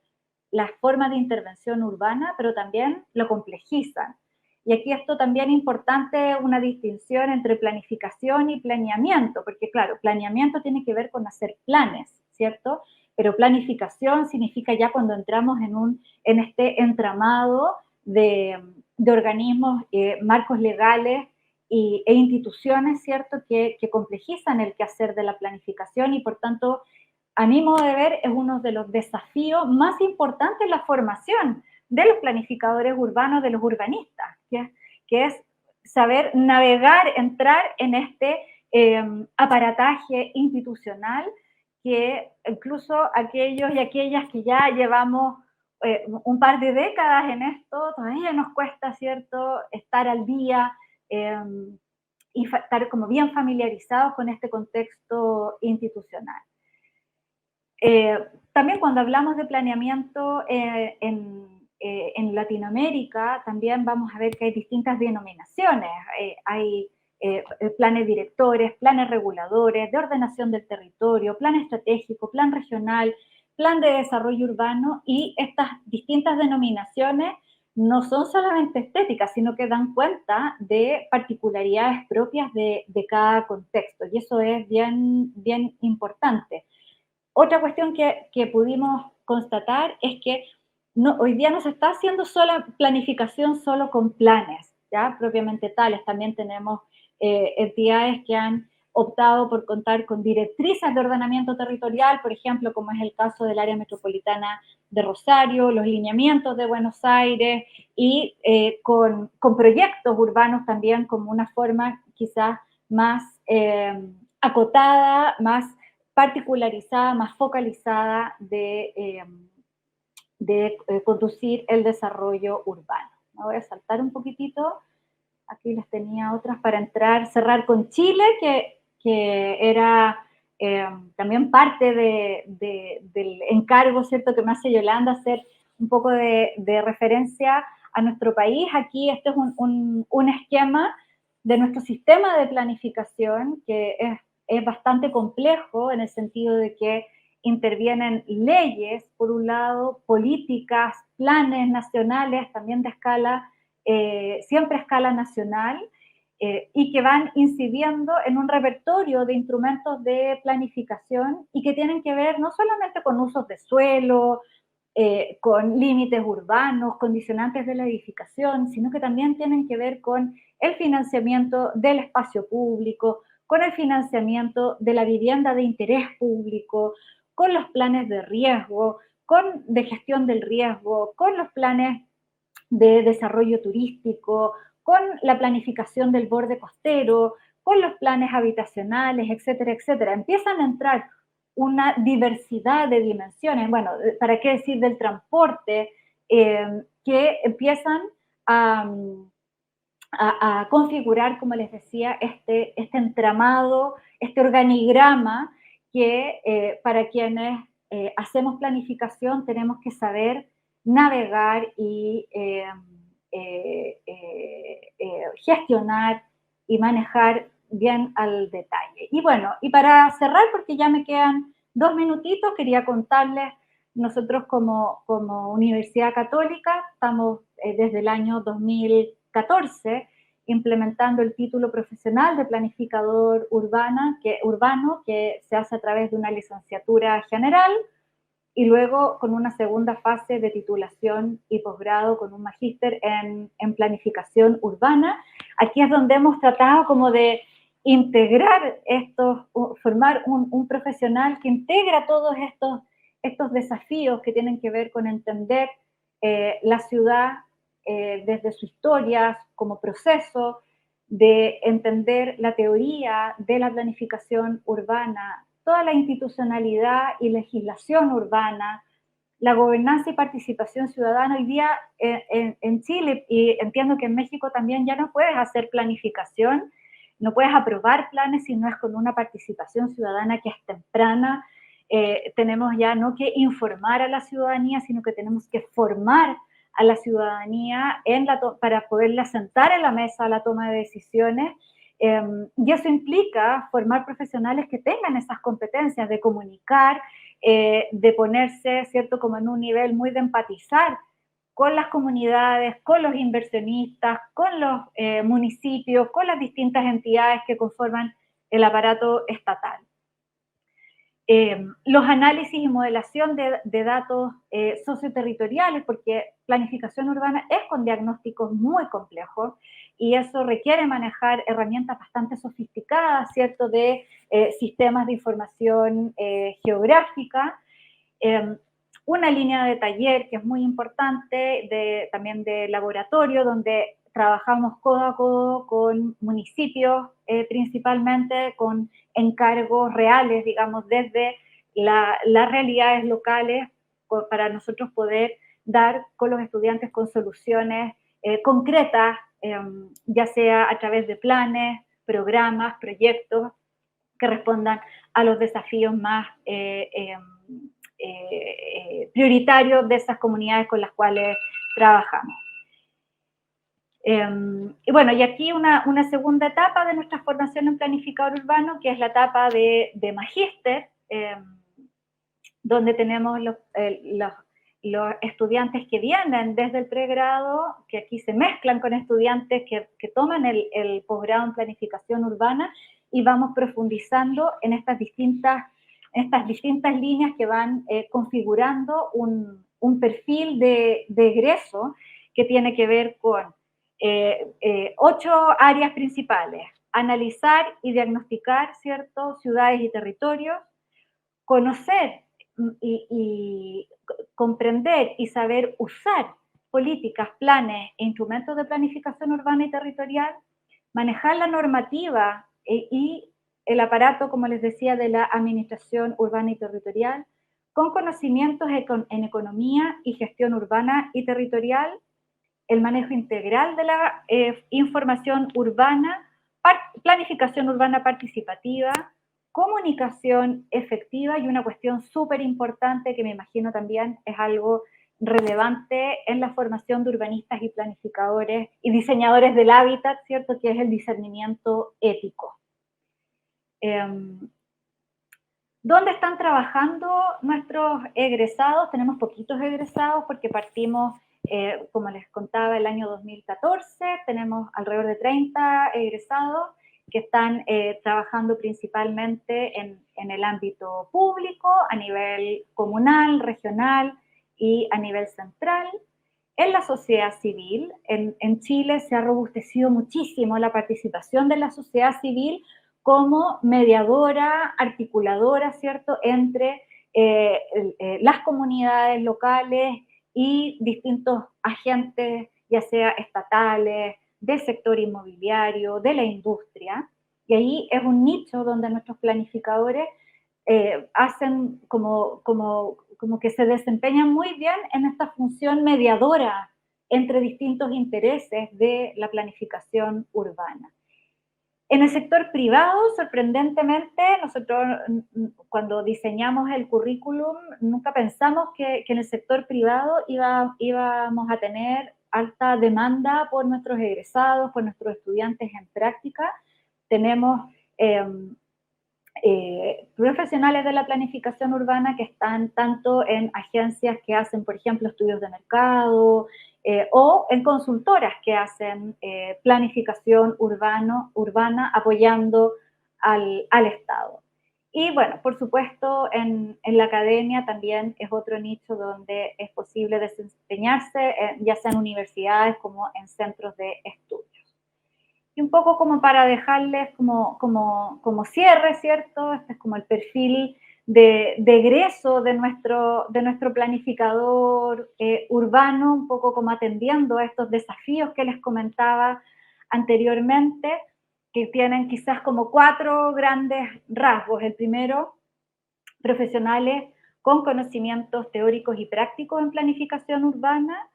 las formas de intervención urbana, pero también lo complejizan. Y aquí esto también es importante, una distinción entre planificación y planeamiento, porque claro, planeamiento tiene que ver con hacer planes, ¿cierto? Pero planificación significa ya cuando entramos en este entramado de organismos, marcos legales e instituciones, ¿cierto?, que complejizan el quehacer de la planificación y por tanto, a mi modo de ver, es uno de los desafíos más importantes en la formación de los planificadores urbanos, de los urbanistas, que es saber navegar, entrar en este aparataje institucional que incluso aquellos y aquellas que ya llevamos un par de décadas en esto, todavía nos cuesta, ¿cierto?, estar al día, eh, y estar como bien familiarizados con este contexto institucional. También cuando hablamos de planeamiento en Latinoamérica, también vamos a ver que hay distintas denominaciones. Hay planes directores, planes reguladores, de ordenación del territorio, plan estratégico, plan regional, plan de desarrollo urbano, y estas distintas denominaciones no son solamente estéticas, sino que dan cuenta de particularidades propias de cada contexto, y eso es bien, bien importante. Otra cuestión que pudimos constatar es que hoy día no se está haciendo sola planificación solo con planes, ¿ya? Propiamente tales. También tenemos entidades que han optado por contar con directrices de ordenamiento territorial, por ejemplo, como es el caso del área metropolitana de Rosario, los lineamientos de Buenos Aires, y con proyectos urbanos también como una forma quizás más acotada, más particularizada, más focalizada de conducir el desarrollo urbano. Me voy a saltar un poquitito, aquí les tenía otras para cerrar con Chile, que era también parte del encargo, ¿cierto?, que me hace Yolanda, hacer un poco de referencia a nuestro país. Aquí este es un esquema de nuestro sistema de planificación que es bastante complejo en el sentido de que intervienen leyes, por un lado, políticas, planes nacionales, también de escala, siempre a escala nacional, y que van incidiendo en un repertorio de instrumentos de planificación y que tienen que ver no solamente con usos de suelo, con límites urbanos, condicionantes de la edificación, sino que también tienen que ver con el financiamiento del espacio público, con el financiamiento de la vivienda de interés público, con los planes de riesgo, de gestión del riesgo, con los planes de desarrollo turístico, con la planificación del borde costero, con los planes habitacionales, etcétera, etcétera. Empiezan a entrar una diversidad de dimensiones, bueno, ¿para qué decir del transporte? Que empiezan a, a configurar, como les decía, este entramado, este organigrama que para quienes hacemos planificación tenemos que saber navegar y gestionar y manejar bien al detalle. Y bueno, y para cerrar, porque ya me quedan 2 minutitos, quería contarles, nosotros como Universidad Católica estamos desde el año 2014 2014, implementando el título profesional de planificador urbano, que se hace a través de una licenciatura general, y luego con una segunda fase de titulación y posgrado con un magíster en planificación urbana. Aquí es donde hemos tratado como de integrar formar un profesional que integra todos estos desafíos que tienen que ver con entender la ciudad desde su historia como proceso, de entender la teoría de la planificación urbana, toda la institucionalidad y legislación urbana, la gobernanza y participación ciudadana. Hoy día en Chile, y entiendo que en México también, ya no puedes hacer planificación, no puedes aprobar planes si no es con una participación ciudadana que es temprana. Tenemos ya no que informar a la ciudadanía, sino que tenemos que formar a la ciudadanía para poderla sentar en la mesa a la toma de decisiones. Y eso implica formar profesionales que tengan esas competencias de comunicar, de ponerse, ¿cierto?, como en un nivel muy de empatizar con las comunidades, con los inversionistas, con los municipios, con las distintas entidades que conforman el aparato estatal. Los análisis y modelación de datos socioterritoriales, porque planificación urbana es con diagnósticos muy complejos y eso requiere manejar herramientas bastante sofisticadas, ¿cierto?, de sistemas de información geográfica. Una línea de taller que es muy importante, también de laboratorio, donde trabajamos codo a codo con municipios, principalmente con encargos reales, digamos, desde las realidades locales, para nosotros poder dar con los estudiantes con soluciones concretas, ya sea a través de planes, programas, proyectos que respondan a los desafíos más prioritarios de esas comunidades con las cuales trabajamos. Y bueno, y aquí una segunda etapa de nuestra formación en planificador urbano, que es la etapa de magíster, donde tenemos los estudiantes que vienen desde el pregrado, que aquí se mezclan con estudiantes que toman el posgrado en planificación urbana, y vamos profundizando en estas distintas líneas que van configurando un perfil de egreso que tiene que ver con 8 áreas principales: analizar y diagnosticar, ¿cierto?, ciudades y territorios, conocer y comprender y saber usar políticas, planes e instrumentos de planificación urbana y territorial, manejar la normativa y el aparato, como les decía, de la administración urbana y territorial, con conocimientos en economía y gestión urbana y territorial, el manejo integral de la información urbana, planificación urbana participativa, comunicación efectiva, y una cuestión súper importante que me imagino también es algo relevante en la formación de urbanistas y planificadores y diseñadores del hábitat, ¿cierto?, que es el discernimiento ético. ¿Dónde están trabajando nuestros egresados? Tenemos poquitos egresados porque partimos, como les contaba, el año 2014. Tenemos alrededor de 30 egresados que están trabajando principalmente en el ámbito público, a nivel comunal, regional y a nivel central. En la sociedad civil, en Chile se ha robustecido muchísimo la participación de la sociedad civil como mediadora, articuladora, ¿cierto?, entre las comunidades locales y distintos agentes, ya sea estatales, del sector inmobiliario, de la industria. Y ahí es un nicho donde nuestros planificadores hacen como que se desempeñan muy bien en esta función mediadora entre distintos intereses de la planificación urbana. En el sector privado, sorprendentemente, nosotros cuando diseñamos el currículum nunca pensamos que en el sector privado íbamos a tener alta demanda por nuestros egresados, por nuestros estudiantes en práctica. Tenemos profesionales de la planificación urbana que están tanto en agencias que hacen, por ejemplo, estudios de mercado, o en consultoras que hacen planificación urbana apoyando al Estado. Y bueno, por supuesto, en la academia también es otro nicho donde es posible desempeñarse, ya sea en universidades como en centros de estudio. Y un poco como para dejarles como cierre, ¿cierto? Este es como el perfil de egreso de nuestro planificador urbano, un poco como atendiendo a estos desafíos que les comentaba anteriormente, que tienen quizás como 4 grandes rasgos. El primero, profesionales con conocimientos teóricos y prácticos en planificación urbana,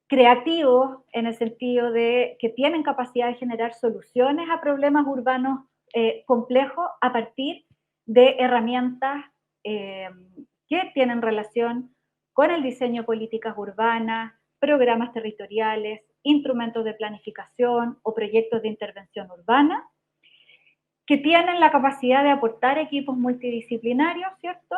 creativos en el sentido de que tienen capacidad de generar soluciones a problemas urbanos complejos a partir de herramientas eh, que tienen relación con el diseño de políticas urbanas, programas territoriales, instrumentos de planificación o proyectos de intervención urbana, que tienen la capacidad de aportar equipos multidisciplinarios, ¿cierto?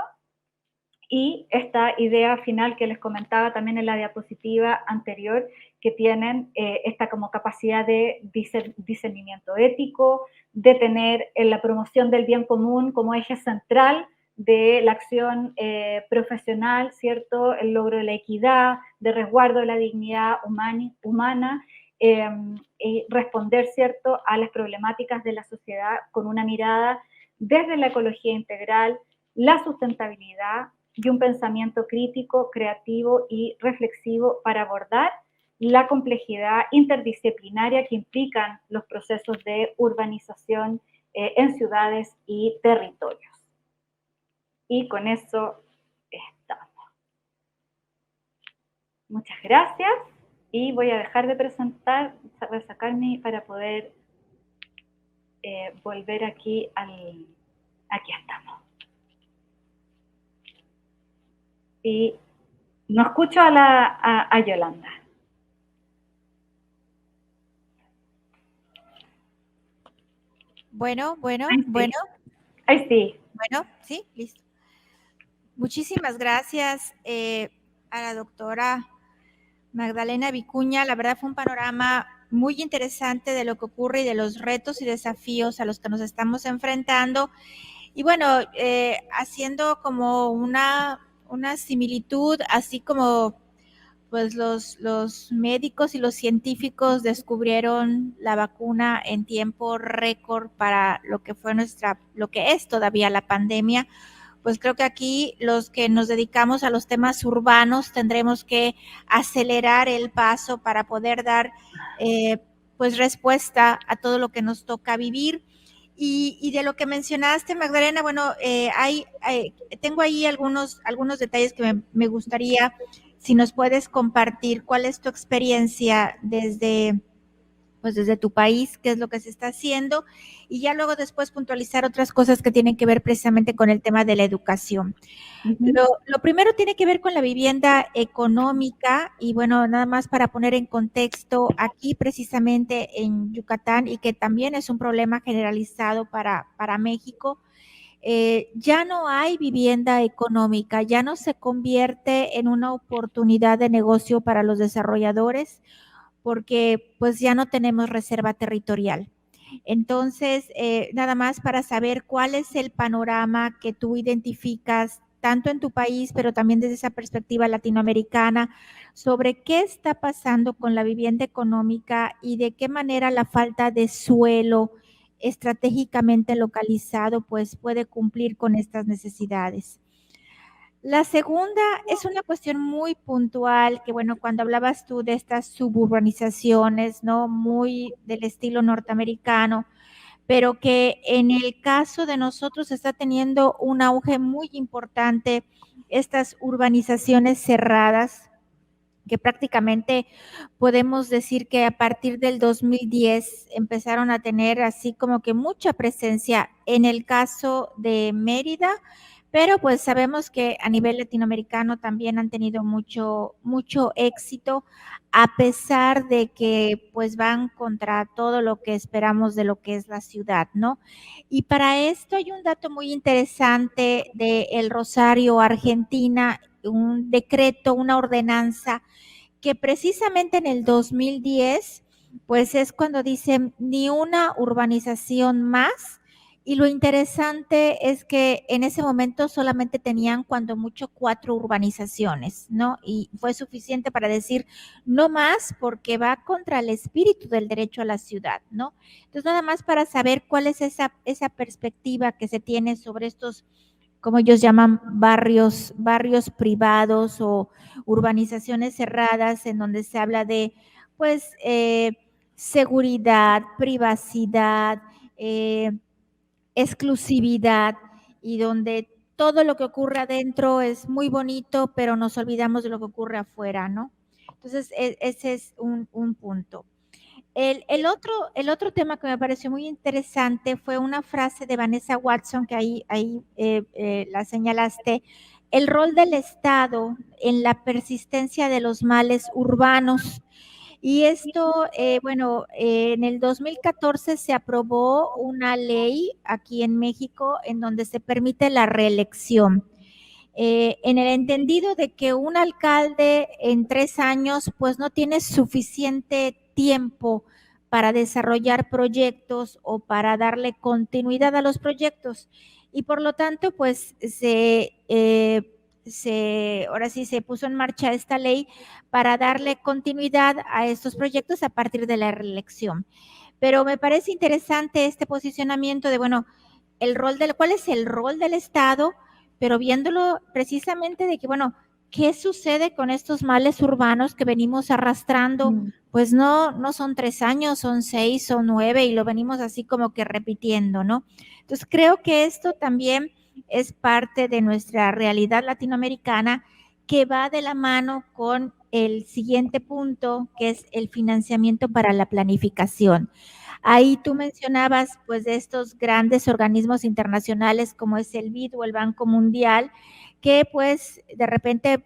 Y esta idea final que les comentaba también en la diapositiva anterior, que tienen esta como capacidad de discernimiento ético, de tener la promoción del bien común como eje central de la acción profesional, ¿cierto? El logro de la equidad, de resguardo de la dignidad humana, y responder, ¿cierto?, a las problemáticas de la sociedad con una mirada desde la ecología integral, la sustentabilidad y un pensamiento crítico, creativo y reflexivo para abordar la complejidad interdisciplinaria que implican los procesos de urbanización en ciudades y territorios. Y con eso estamos. Muchas gracias y voy a dejar de presentar, voy a sacarme para poder volver aquí aquí estamos. Y no escucho a Yolanda. Bueno. Ahí sí. Bueno, sí, listo. Muchísimas gracias a la doctora Magdalena Vicuña. La verdad fue un panorama muy interesante de lo que ocurre y de los retos y desafíos a los que nos estamos enfrentando. Y bueno, haciendo como una similitud, así como pues los médicos y los científicos descubrieron la vacuna en tiempo récord para lo que fue lo que es todavía la pandemia, pues creo que aquí los que nos dedicamos a los temas urbanos tendremos que acelerar el paso para poder dar pues respuesta a todo lo que nos toca vivir. Y de lo que mencionaste, Magdalena, bueno, tengo ahí algunos detalles que me gustaría, si nos puedes compartir, cuál es tu experiencia desde tu país, qué es lo que se está haciendo, y ya luego después puntualizar otras cosas que tienen que ver precisamente con el tema de la educación. Lo primero tiene que ver con la vivienda económica y bueno, nada más para poner en contexto, aquí precisamente en Yucatán y que también es un problema generalizado para México, ya no hay vivienda económica, ya no se convierte en una oportunidad de negocio para los desarrolladores porque pues ya no tenemos reserva territorial. Entonces, nada más para saber cuál es el panorama que tú identificas tanto en tu país, pero también desde esa perspectiva latinoamericana, sobre qué está pasando con la vivienda económica y de qué manera la falta de suelo estratégicamente localizado pues puede cumplir con estas necesidades. La segunda es una cuestión muy puntual, que bueno, cuando hablabas tú de estas suburbanizaciones, ¿no? Muy del estilo norteamericano, pero que en el caso de nosotros está teniendo un auge muy importante estas urbanizaciones cerradas, que prácticamente podemos decir que a partir del 2010 empezaron a tener así como que mucha presencia en el caso de Mérida, pero pues sabemos que a nivel latinoamericano también han tenido mucho éxito, a pesar de que pues van contra todo lo que esperamos de lo que es la ciudad, ¿no? Y para esto hay un dato muy interesante de El Rosario, Argentina, un decreto, una ordenanza que precisamente en el 2010, pues es cuando dicen ni una urbanización más. Y lo interesante es que en ese momento solamente tenían cuando mucho 4 urbanizaciones, ¿no? Y fue suficiente para decir no más porque va contra el espíritu del derecho a la ciudad, ¿no? Entonces nada más para saber cuál es esa perspectiva que se tiene sobre estos, como ellos llaman, barrios privados o urbanizaciones cerradas en donde se habla de, pues, seguridad, privacidad, eh, exclusividad y donde todo lo que ocurre adentro es muy bonito, pero nos olvidamos de lo que ocurre afuera, ¿no? Entonces, ese es un punto. El otro tema que me pareció muy interesante fue una frase de Vanessa Watson, que ahí la señalaste, el rol del Estado en la persistencia de los males urbanos. Y esto, bueno, en el 2014 se aprobó una ley aquí en México en donde se permite la reelección. En el entendido de que un alcalde en 3 años pues no tiene suficiente tiempo para desarrollar proyectos o para darle continuidad a los proyectos y por lo tanto pues ahora sí se puso en marcha esta ley para darle continuidad a estos proyectos a partir de la reelección. Pero me parece interesante este posicionamiento de, bueno, cuál es el rol del Estado, pero viéndolo precisamente de que, bueno, ¿qué sucede con estos males urbanos que venimos arrastrando? Pues no son 3 años, son 6, son 9 y lo venimos así como que repitiendo, ¿no? Entonces creo que esto también es parte de nuestra realidad latinoamericana que va de la mano con el siguiente punto, que es el financiamiento para la planificación. Ahí tú mencionabas pues de estos grandes organismos internacionales como es el BID o el Banco Mundial, que pues de repente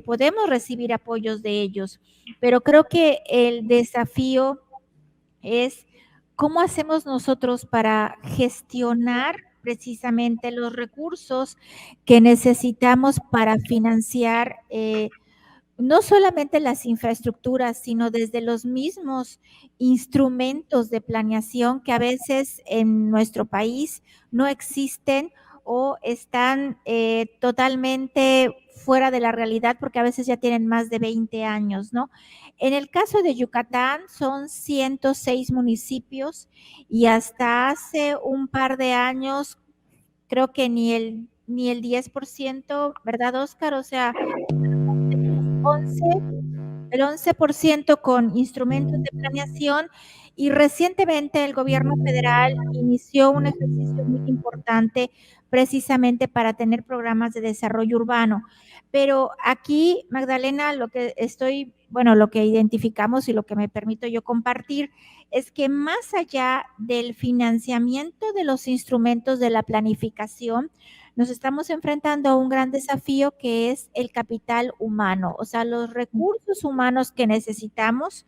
podemos recibir apoyos de ellos, pero creo que el desafío es cómo hacemos nosotros para gestionar precisamente los recursos que necesitamos para financiar no solamente las infraestructuras, sino desde los mismos instrumentos de planeación que a veces en nuestro país no existen o están totalmente fuera de la realidad porque a veces ya tienen más de 20 años, ¿no? En el caso de Yucatán son 106 municipios y hasta hace un par de años creo que ni el 10%, ¿verdad, Oscar? O sea, 11 el 11% con instrumentos de planeación y recientemente el gobierno federal inició un ejercicio muy importante precisamente para tener programas de desarrollo urbano. Pero aquí, Magdalena, lo que identificamos y lo que me permito yo compartir es que más allá del financiamiento de los instrumentos de la planificación, nos estamos enfrentando a un gran desafío que es el capital humano, o sea, los recursos humanos que necesitamos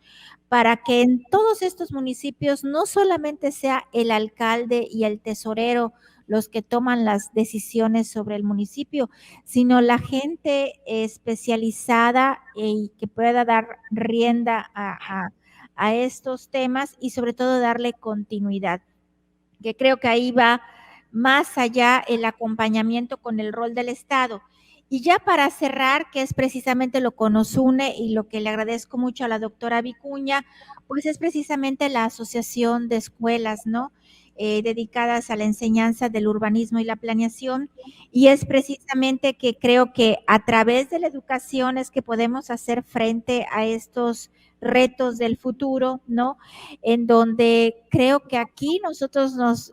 para que en todos estos municipios no solamente sea el alcalde y el tesorero los que toman las decisiones sobre el municipio, sino la gente especializada y que pueda dar rienda a estos temas y sobre todo darle continuidad, que creo que ahí va más allá el acompañamiento con el rol del Estado. Y ya para cerrar, que es precisamente lo que nos une y lo que le agradezco mucho a la doctora Vicuña, pues es precisamente la asociación de escuelas, ¿no? Dedicadas a la enseñanza del urbanismo y la planeación. Y es precisamente que creo que a través de la educación es que podemos hacer frente a estos retos del futuro, ¿no? En donde creo que aquí nosotros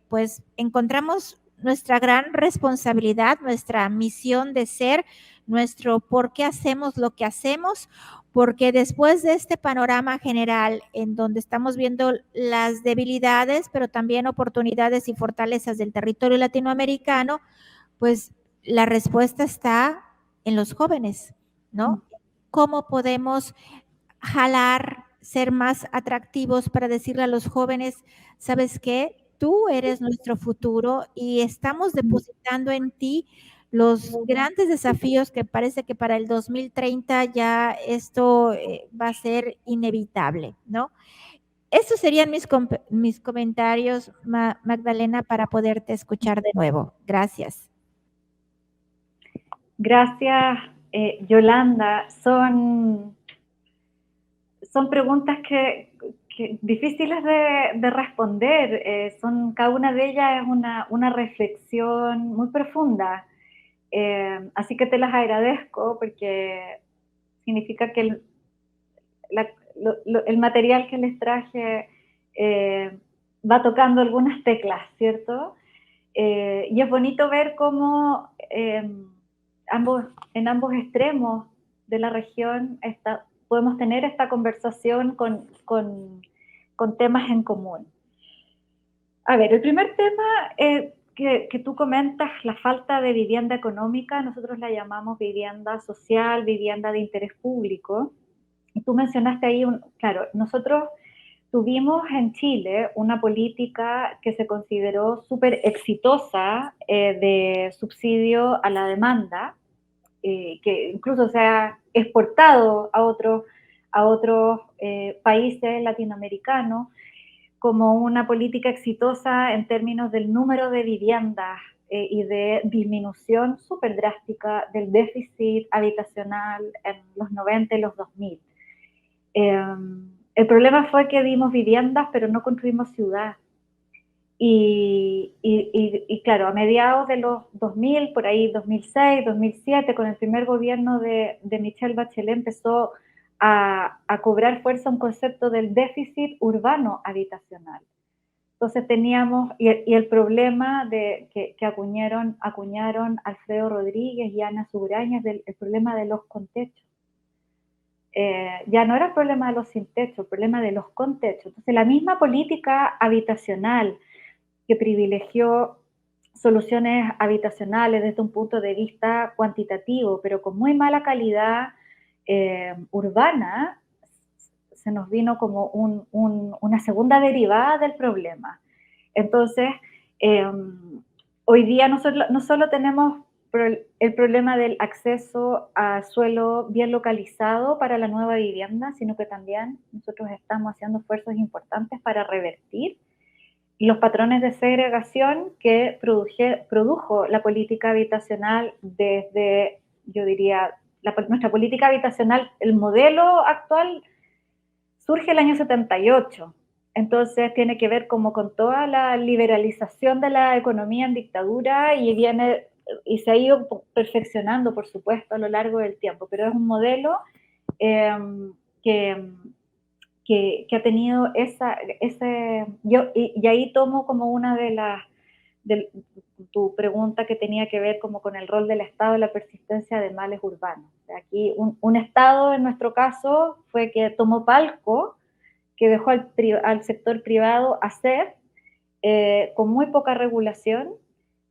pues encontramos nuestra gran responsabilidad, nuestra misión de ser, nuestro por qué hacemos lo que hacemos, porque después de este panorama general en donde estamos viendo las debilidades, pero también oportunidades y fortalezas del territorio latinoamericano, Pues la respuesta está en los jóvenes, ¿no? ¿Cómo podemos jalar, ser más atractivos para decirle a los jóvenes, ¿sabes qué? Tú eres nuestro futuro y estamos depositando en ti los grandes desafíos que parece que para el 2030 ya esto va a ser inevitable, ¿no? Estos serían mis comentarios, Magdalena, para poderte escuchar de nuevo. Gracias. Gracias, Yolanda. Son preguntas que difíciles de responder. Cada una de ellas es una reflexión muy profunda. Así que te las agradezco porque significa que el material que les traje va tocando algunas teclas, ¿cierto? Y es bonito ver cómo en ambos extremos de la región podemos tener esta conversación con temas en común. A ver, el primer tema que tú comentas, la falta de vivienda económica, nosotros la llamamos vivienda social, vivienda de interés público. Y tú mencionaste ahí, claro, nosotros tuvimos en Chile una política que se consideró súper exitosa de subsidio a la demanda, que incluso se ha exportado a otros países latinoamericanos como una política exitosa en términos del número de viviendas y de disminución súper drástica del déficit habitacional en los 90 y los 2000. El problema fue que dimos viviendas, pero no construimos ciudad. Y claro, a mediados de los 2000, por ahí 2006, 2007, con el primer gobierno de Michelle Bachelet empezó a cobrar fuerza un concepto del déficit urbano habitacional. Entonces teníamos, y el problema que acuñaron Alfredo Rodríguez y Ana Subraña, el problema de los contechos. Ya no era el problema de los sin techo, el problema de los con techo. Entonces la misma política habitacional que privilegió soluciones habitacionales desde un punto de vista cuantitativo, pero con muy mala calidad urbana, se nos vino como una segunda derivada del problema. Entonces, hoy día no solo tenemos el problema del acceso a suelo bien localizado para la nueva vivienda, sino que también nosotros estamos haciendo esfuerzos importantes para revertir los patrones de segregación que produjo la política habitacional desde, yo diría, nuestra política habitacional, el modelo actual surge el año 78. Entonces tiene que ver como con toda la liberalización de la economía en dictadura y se ha ido perfeccionando, por supuesto, a lo largo del tiempo, pero es un modelo que ha tenido y ahí tomo como una de tu pregunta que tenía que ver como con el rol del Estado y la persistencia de males urbanos. O sea, aquí un Estado, en nuestro caso, fue que tomó palco, que dejó al sector privado hacer, con muy poca regulación,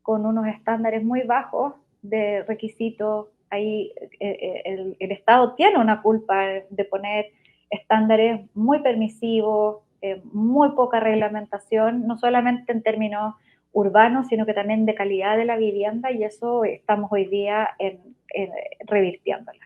con unos estándares muy bajos de requisitos. Ahí el Estado tiene una culpa de poner estándares muy permisivos, muy poca reglamentación, no solamente en términos urbanos, sino que también de calidad de la vivienda, y eso estamos hoy día revirtiéndola.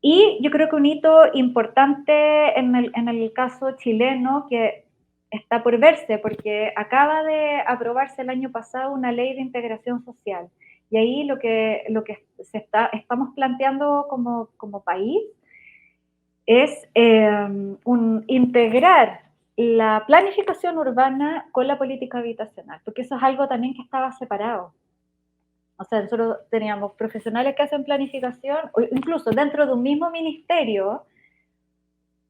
Y yo creo que un hito importante en el caso chileno, que está por verse, porque acaba de aprobarse el año pasado una ley de integración social. Y ahí lo que estamos planteando como país es integrar la planificación urbana con la política habitacional, porque eso es algo también que estaba separado. O sea, nosotros teníamos profesionales que hacen planificación, o incluso dentro de un mismo ministerio,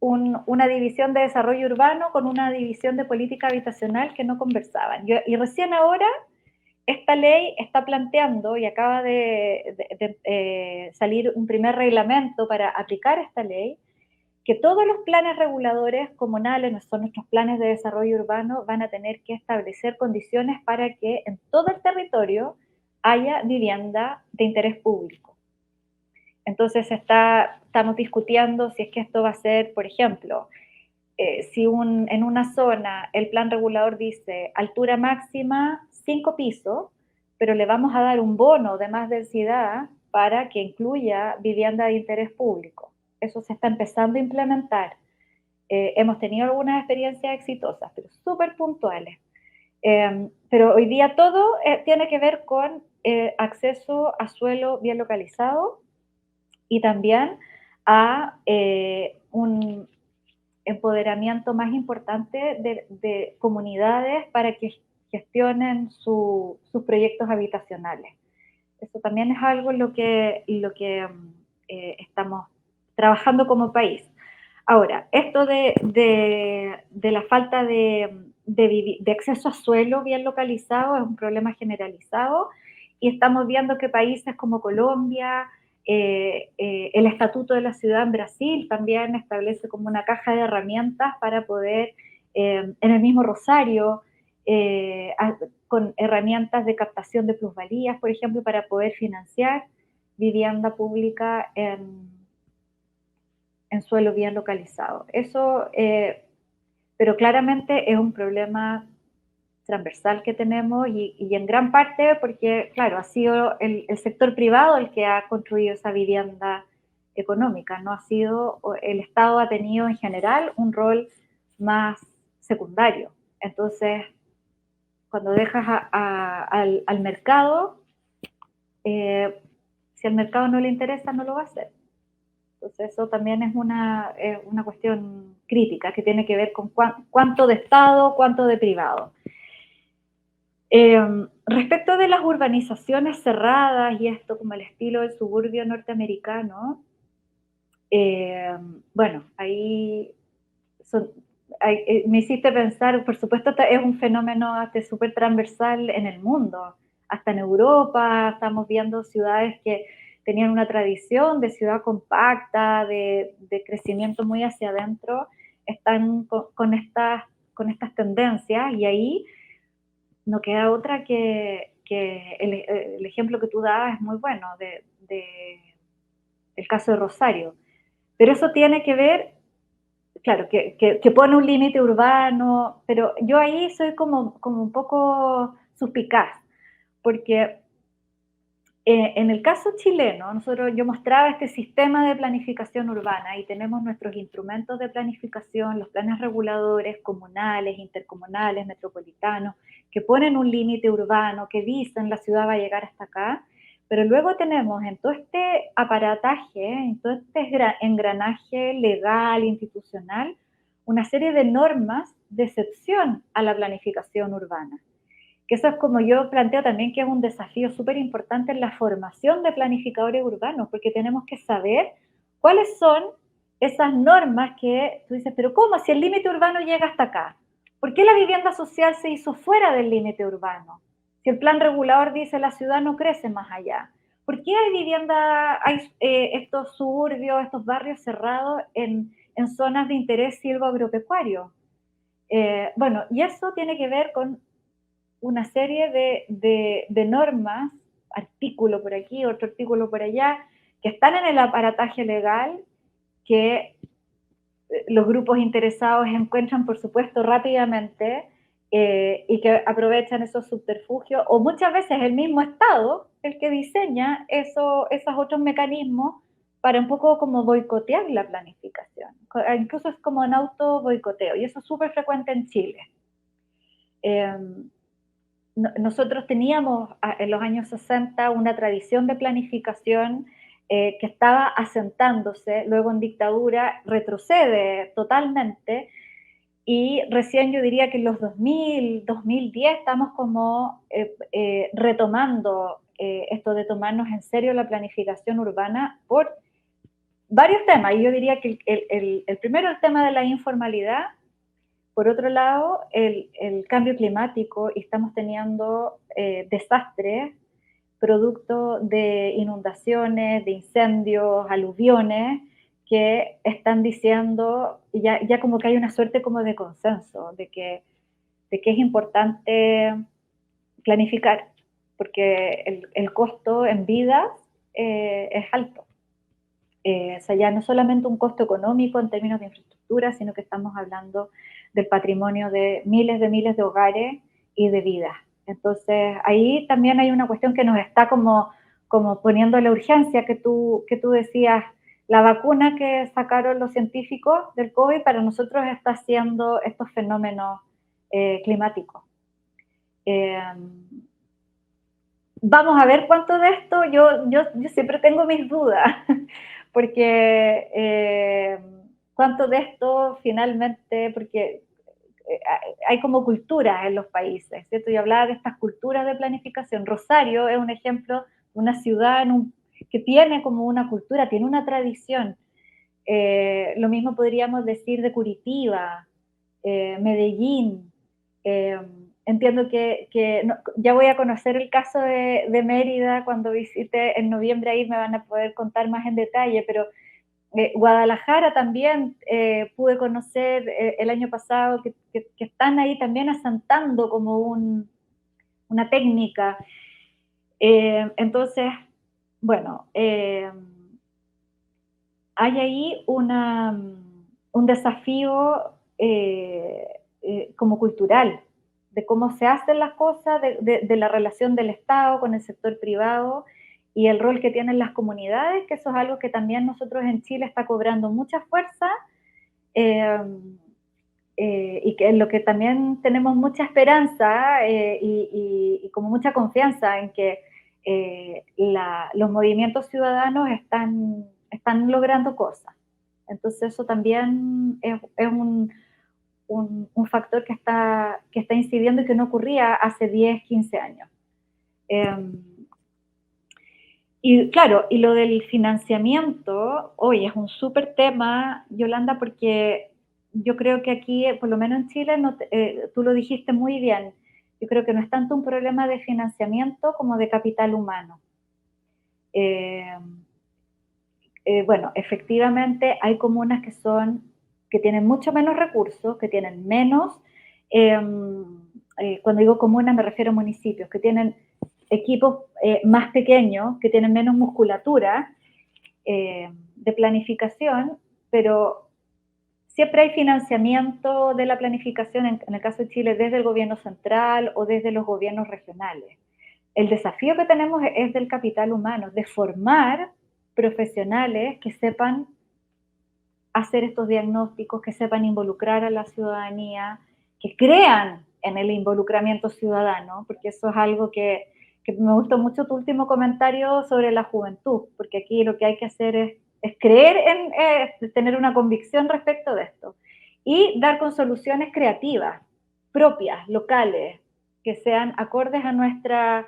una división de desarrollo urbano con una división de política habitacional que no conversaban. Y recién ahora esta ley está planteando, y acaba de salir un primer reglamento para aplicar esta ley, que todos los planes reguladores comunales, son nuestros planes de desarrollo urbano, van a tener que establecer condiciones para que en todo el territorio haya vivienda de interés público. Entonces estamos discutiendo si es que esto va a ser, por ejemplo, si en una zona el plan regulador dice altura máxima 5 pisos, pero le vamos a dar un bono de más densidad para que incluya vivienda de interés público. Eso se está empezando a implementar. Hemos tenido algunas experiencias exitosas, pero súper puntuales. Pero hoy día todo tiene que ver con acceso a suelo bien localizado y también a un empoderamiento más importante de comunidades para que gestionen sus proyectos habitacionales. Eso también es algo en lo que estamos trabajando como país. Ahora, esto de la falta de acceso a suelo bien localizado es un problema generalizado y estamos viendo que países como Colombia, el Estatuto de la Ciudad en Brasil también establece como una caja de herramientas para poder, en el mismo Rosario, con herramientas de captación de plusvalías, por ejemplo, para poder financiar vivienda pública en suelo bien localizado. Eso, pero claramente es un problema transversal que tenemos y en gran parte porque, claro, ha sido el sector privado el que ha construido esa vivienda económica, no ha sido, el Estado ha tenido en general un rol más secundario. Entonces, cuando dejas al mercado, si al mercado no le interesa, no lo va a hacer. Entonces eso también es una cuestión crítica que tiene que ver con cuánto de Estado, cuánto de privado. Respecto de las urbanizaciones cerradas y esto como el estilo del suburbio norteamericano, bueno, ahí me hiciste pensar, por supuesto es un fenómeno súper transversal en el mundo, hasta en Europa estamos viendo ciudades que tenían una tradición de ciudad compacta, de crecimiento muy hacia adentro, están con estas tendencias y ahí no queda otra que el ejemplo que tú dabas es muy bueno, el caso de Rosario. Pero eso tiene que ver, claro, que pone un límite urbano, pero yo ahí soy como un poco suspicaz, porque en el caso chileno, yo mostraba este sistema de planificación urbana y tenemos nuestros instrumentos de planificación, los planes reguladores comunales, intercomunales, metropolitanos, que ponen un límite urbano, que dicen la ciudad va a llegar hasta acá, pero luego tenemos en todo este aparataje, en todo este engranaje legal, institucional, una serie de normas de excepción a la planificación urbana. Que eso es como yo planteo también que es un desafío súper importante en la formación de planificadores urbanos, porque tenemos que saber cuáles son esas normas que tú dices, pero ¿cómo? Si el límite urbano llega hasta acá, ¿por qué la vivienda social se hizo fuera del límite urbano? Si el plan regulador dice la ciudad no crece más allá, ¿por qué hay estos suburbios, estos barrios cerrados en zonas de interés silvoagropecuario? Bueno, y eso tiene que ver con una serie de normas, artículo por aquí, otro artículo por allá, que están en el aparataje legal, que los grupos interesados encuentran, por supuesto, rápidamente y que aprovechan esos subterfugios, o muchas veces el mismo Estado el que diseña esos otros mecanismos para un poco como boicotear la planificación. Incluso es como un auto boicoteo, y eso es súper frecuente en Chile. Nosotros teníamos en los años 60 una tradición de planificación que estaba asentándose, luego en dictadura retrocede totalmente y recién yo diría que en los 2000, 2010 estamos como retomando esto de tomarnos en serio la planificación urbana por varios temas, y yo diría que el primero el tema de la informalidad. Por otro lado, el cambio climático, y estamos teniendo desastres producto de inundaciones, de incendios, aluviones, que están diciendo, ya como que hay una suerte como de consenso, de que es importante planificar. porque el costo en vidas es alto. O sea, ya no solamente un costo económico en términos de infraestructura, sino que estamos hablando del patrimonio de miles de hogares y de vidas. Entonces, ahí también hay una cuestión que nos está como poniendo la urgencia que tú decías. La vacuna que sacaron los científicos del COVID para nosotros está haciendo estos fenómenos climáticos. Vamos a ver cuánto de esto, yo siempre tengo mis dudas, porque cuánto de esto finalmente, porque hay como culturas en los países, ¿cierto? Yo hablaba de estas culturas de planificación. Rosario es un ejemplo de una ciudad que tiene como una cultura, tiene una tradición. Lo mismo podríamos decir de Curitiba, Medellín. Entiendo que no, ya voy a conocer el caso de Mérida cuando visite en noviembre, ahí me van a poder contar más en detalle, pero Guadalajara también pude conocer el año pasado que están ahí también asentando como una técnica. Entonces, bueno, hay ahí un desafío como cultural, de cómo se hacen las cosas, de la relación del Estado con el sector privado y el rol que tienen las comunidades, que eso es algo que también nosotros en Chile está cobrando mucha fuerza y que en lo que también tenemos mucha esperanza y como mucha confianza en que los movimientos ciudadanos están logrando cosas. Entonces eso también es un factor que está incidiendo y que no ocurría hace 10, 15 años. Y claro, y lo del financiamiento, hoy es un súper tema, Yolanda, porque yo creo que aquí, por lo menos en Chile, tú lo dijiste muy bien, yo creo que no es tanto un problema de financiamiento como de capital humano. Bueno, efectivamente hay comunas que tienen mucho menos recursos, que tienen menos, cuando digo comunas me refiero a municipios, que tienen equipos más pequeños, que tienen menos musculatura de planificación, pero siempre hay financiamiento de la planificación, en el caso de Chile, desde el gobierno central o desde los gobiernos regionales. El desafío que tenemos es del capital humano, de formar profesionales que sepan hacer estos diagnósticos, que sepan involucrar a la ciudadanía, que crean en el involucramiento ciudadano, porque eso es algo que me gustó mucho tu último comentario sobre la juventud, porque aquí lo que hay que hacer es creer tener una convicción respecto de esto y dar con soluciones creativas, propias, locales, que sean acordes a nuestra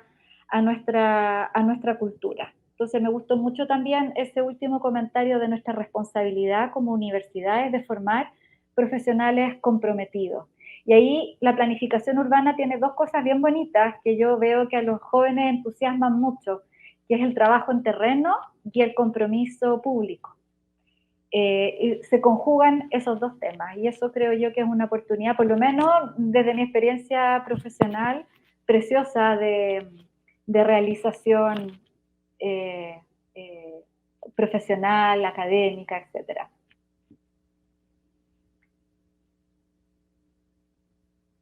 cultura. Entonces me gustó mucho también ese último comentario de nuestra responsabilidad como universidades de formar profesionales comprometidos. Y ahí la planificación urbana tiene dos cosas bien bonitas que yo veo que a los jóvenes entusiasman mucho, que es el trabajo en terreno y el compromiso público. Y se conjugan esos dos temas y eso creo yo que es una oportunidad, por lo menos desde mi experiencia profesional, preciosa de realización profesional, académica, etcétera.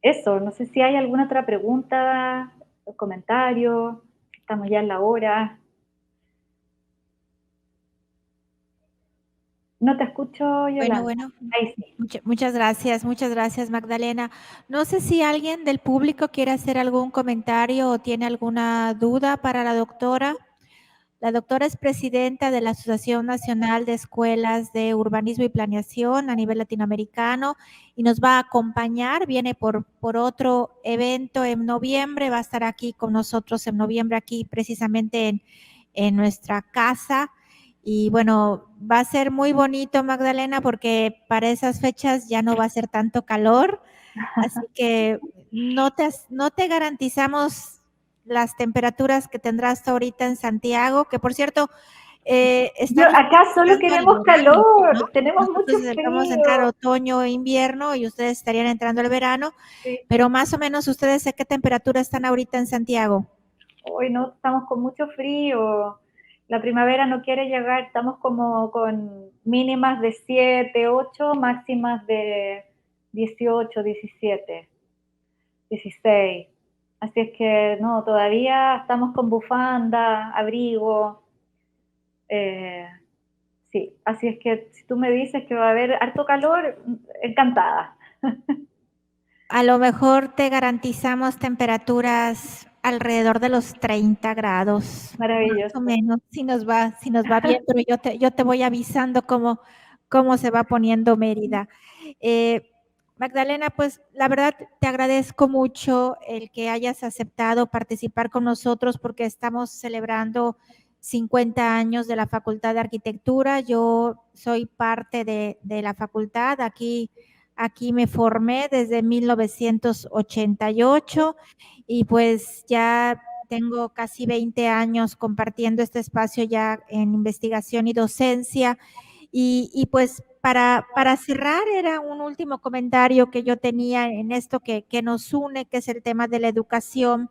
Eso, no sé si hay alguna otra pregunta o comentario, estamos ya en la hora. No te escucho, Yolanda. Bueno, Ahí sí. muchas gracias, Magdalena. No sé si alguien del público quiere hacer algún comentario o tiene alguna duda para la doctora. La doctora es presidenta de la Asociación Nacional de Escuelas de Urbanismo y Planeación a nivel latinoamericano y nos va a acompañar, viene por otro evento en noviembre, va a estar aquí con nosotros en noviembre, aquí precisamente en nuestra casa. Y bueno, va a ser muy bonito, Magdalena, porque para esas fechas ya no va a ser tanto calor, así que no te garantizamos las temperaturas que tendrás ahorita en Santiago, que por cierto, estamos Acá solo entrando al queremos verano, ¿no? calor, tenemos mucho Nosotros vamos a entrar frío. otoño e invierno y ustedes estarían entrando al verano, Sí. pero más o menos ustedes, ¿a qué temperatura están ahorita en Santiago? hoy no, estamos con mucho frío, la primavera no quiere llegar, estamos como con mínimas de 7, 8, máximas de 18, 17, 16. Así es que no, todavía estamos con bufanda, abrigo. eh, sí, así es que si tú me dices que va a haber harto calor, encantada. A lo mejor te garantizamos temperaturas alrededor de los 30 grados, más o Maravilloso. menos, si nos va bien, pero yo te voy avisando cómo se va poniendo Mérida. Eh, Magdalena, pues la verdad te agradezco mucho el que hayas aceptado participar con nosotros porque estamos celebrando 50 años de la Facultad de Arquitectura. Yo soy parte de la facultad aquí. Aquí me formé desde 1988 y pues ya tengo casi 20 años compartiendo este espacio ya en investigación y docencia. Y pues para cerrar era un último comentario que yo tenía en esto que nos une, que es el tema de la educación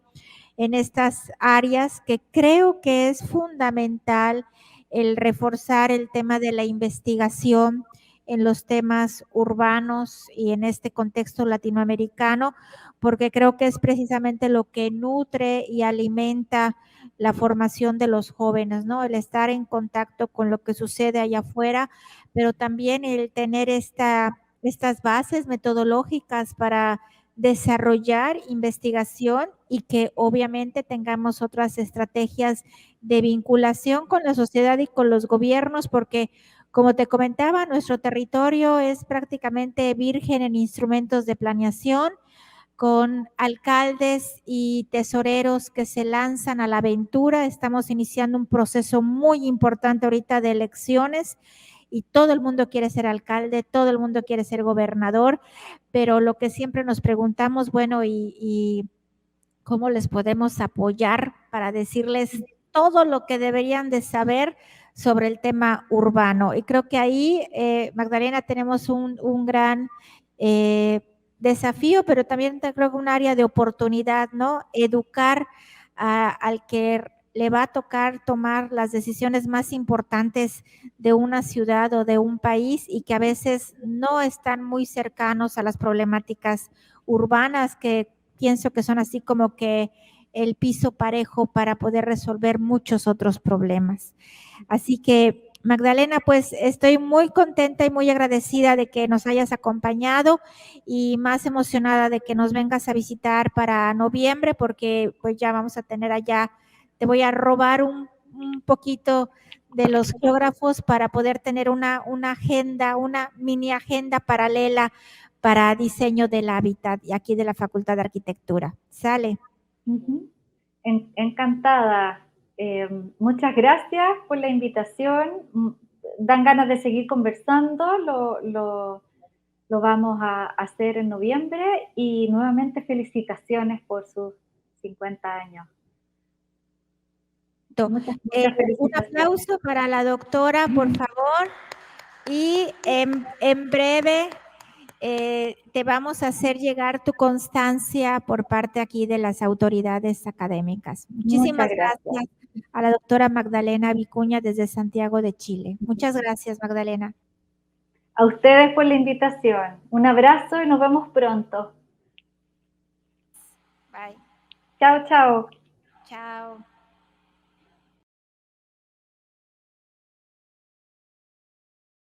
en estas áreas, que creo que es fundamental el reforzar el tema de la investigación en los temas urbanos y en este contexto latinoamericano, porque creo que es precisamente lo que nutre y alimenta la formación de los jóvenes, ¿no? El estar en contacto con lo que sucede allá afuera, pero también el tener estas bases metodológicas para desarrollar investigación y que obviamente tengamos otras estrategias de vinculación con la sociedad y con los gobiernos, porque como te comentaba, nuestro territorio es prácticamente virgen en instrumentos de planeación, con alcaldes y tesoreros que se lanzan a la aventura. Estamos iniciando un proceso muy importante ahorita de elecciones y todo el mundo quiere ser alcalde, todo el mundo quiere ser gobernador, pero lo que siempre nos preguntamos, bueno, ¿y cómo les podemos apoyar para decirles todo lo que deberían de saber sobre el tema urbano? Y creo que ahí, Magdalena, tenemos un gran desafío, pero también creo que un área de oportunidad, ¿no? Educar al que le va a tocar tomar las decisiones más importantes de una ciudad o de un país y que a veces no están muy cercanos a las problemáticas urbanas que pienso que son así como que el piso parejo para poder resolver muchos otros problemas. Así que, Magdalena, pues estoy muy contenta y muy agradecida de que nos hayas acompañado y más emocionada de que nos vengas a visitar para noviembre, porque pues ya vamos a tener allá, te voy a robar un poquito de los geógrafos para poder tener una agenda, una mini agenda paralela para diseño del hábitat y aquí de la Facultad de Arquitectura. Sale. Encantada. Muchas gracias por la invitación. Dan ganas de seguir conversando. Lo vamos a hacer en noviembre y nuevamente felicitaciones por sus 50 años. Muchas Un felicitaciones. aplauso para la doctora, por favor. Y en breve te vamos a hacer llegar tu constancia por parte aquí de las autoridades académicas. Muchas Muchísimas gracias. gracias a la doctora Magdalena Vicuña desde Santiago de Chile. Muchas gracias, Magdalena. A ustedes por la invitación. Un abrazo y nos vemos pronto. Bye. Chao, chao. Chao.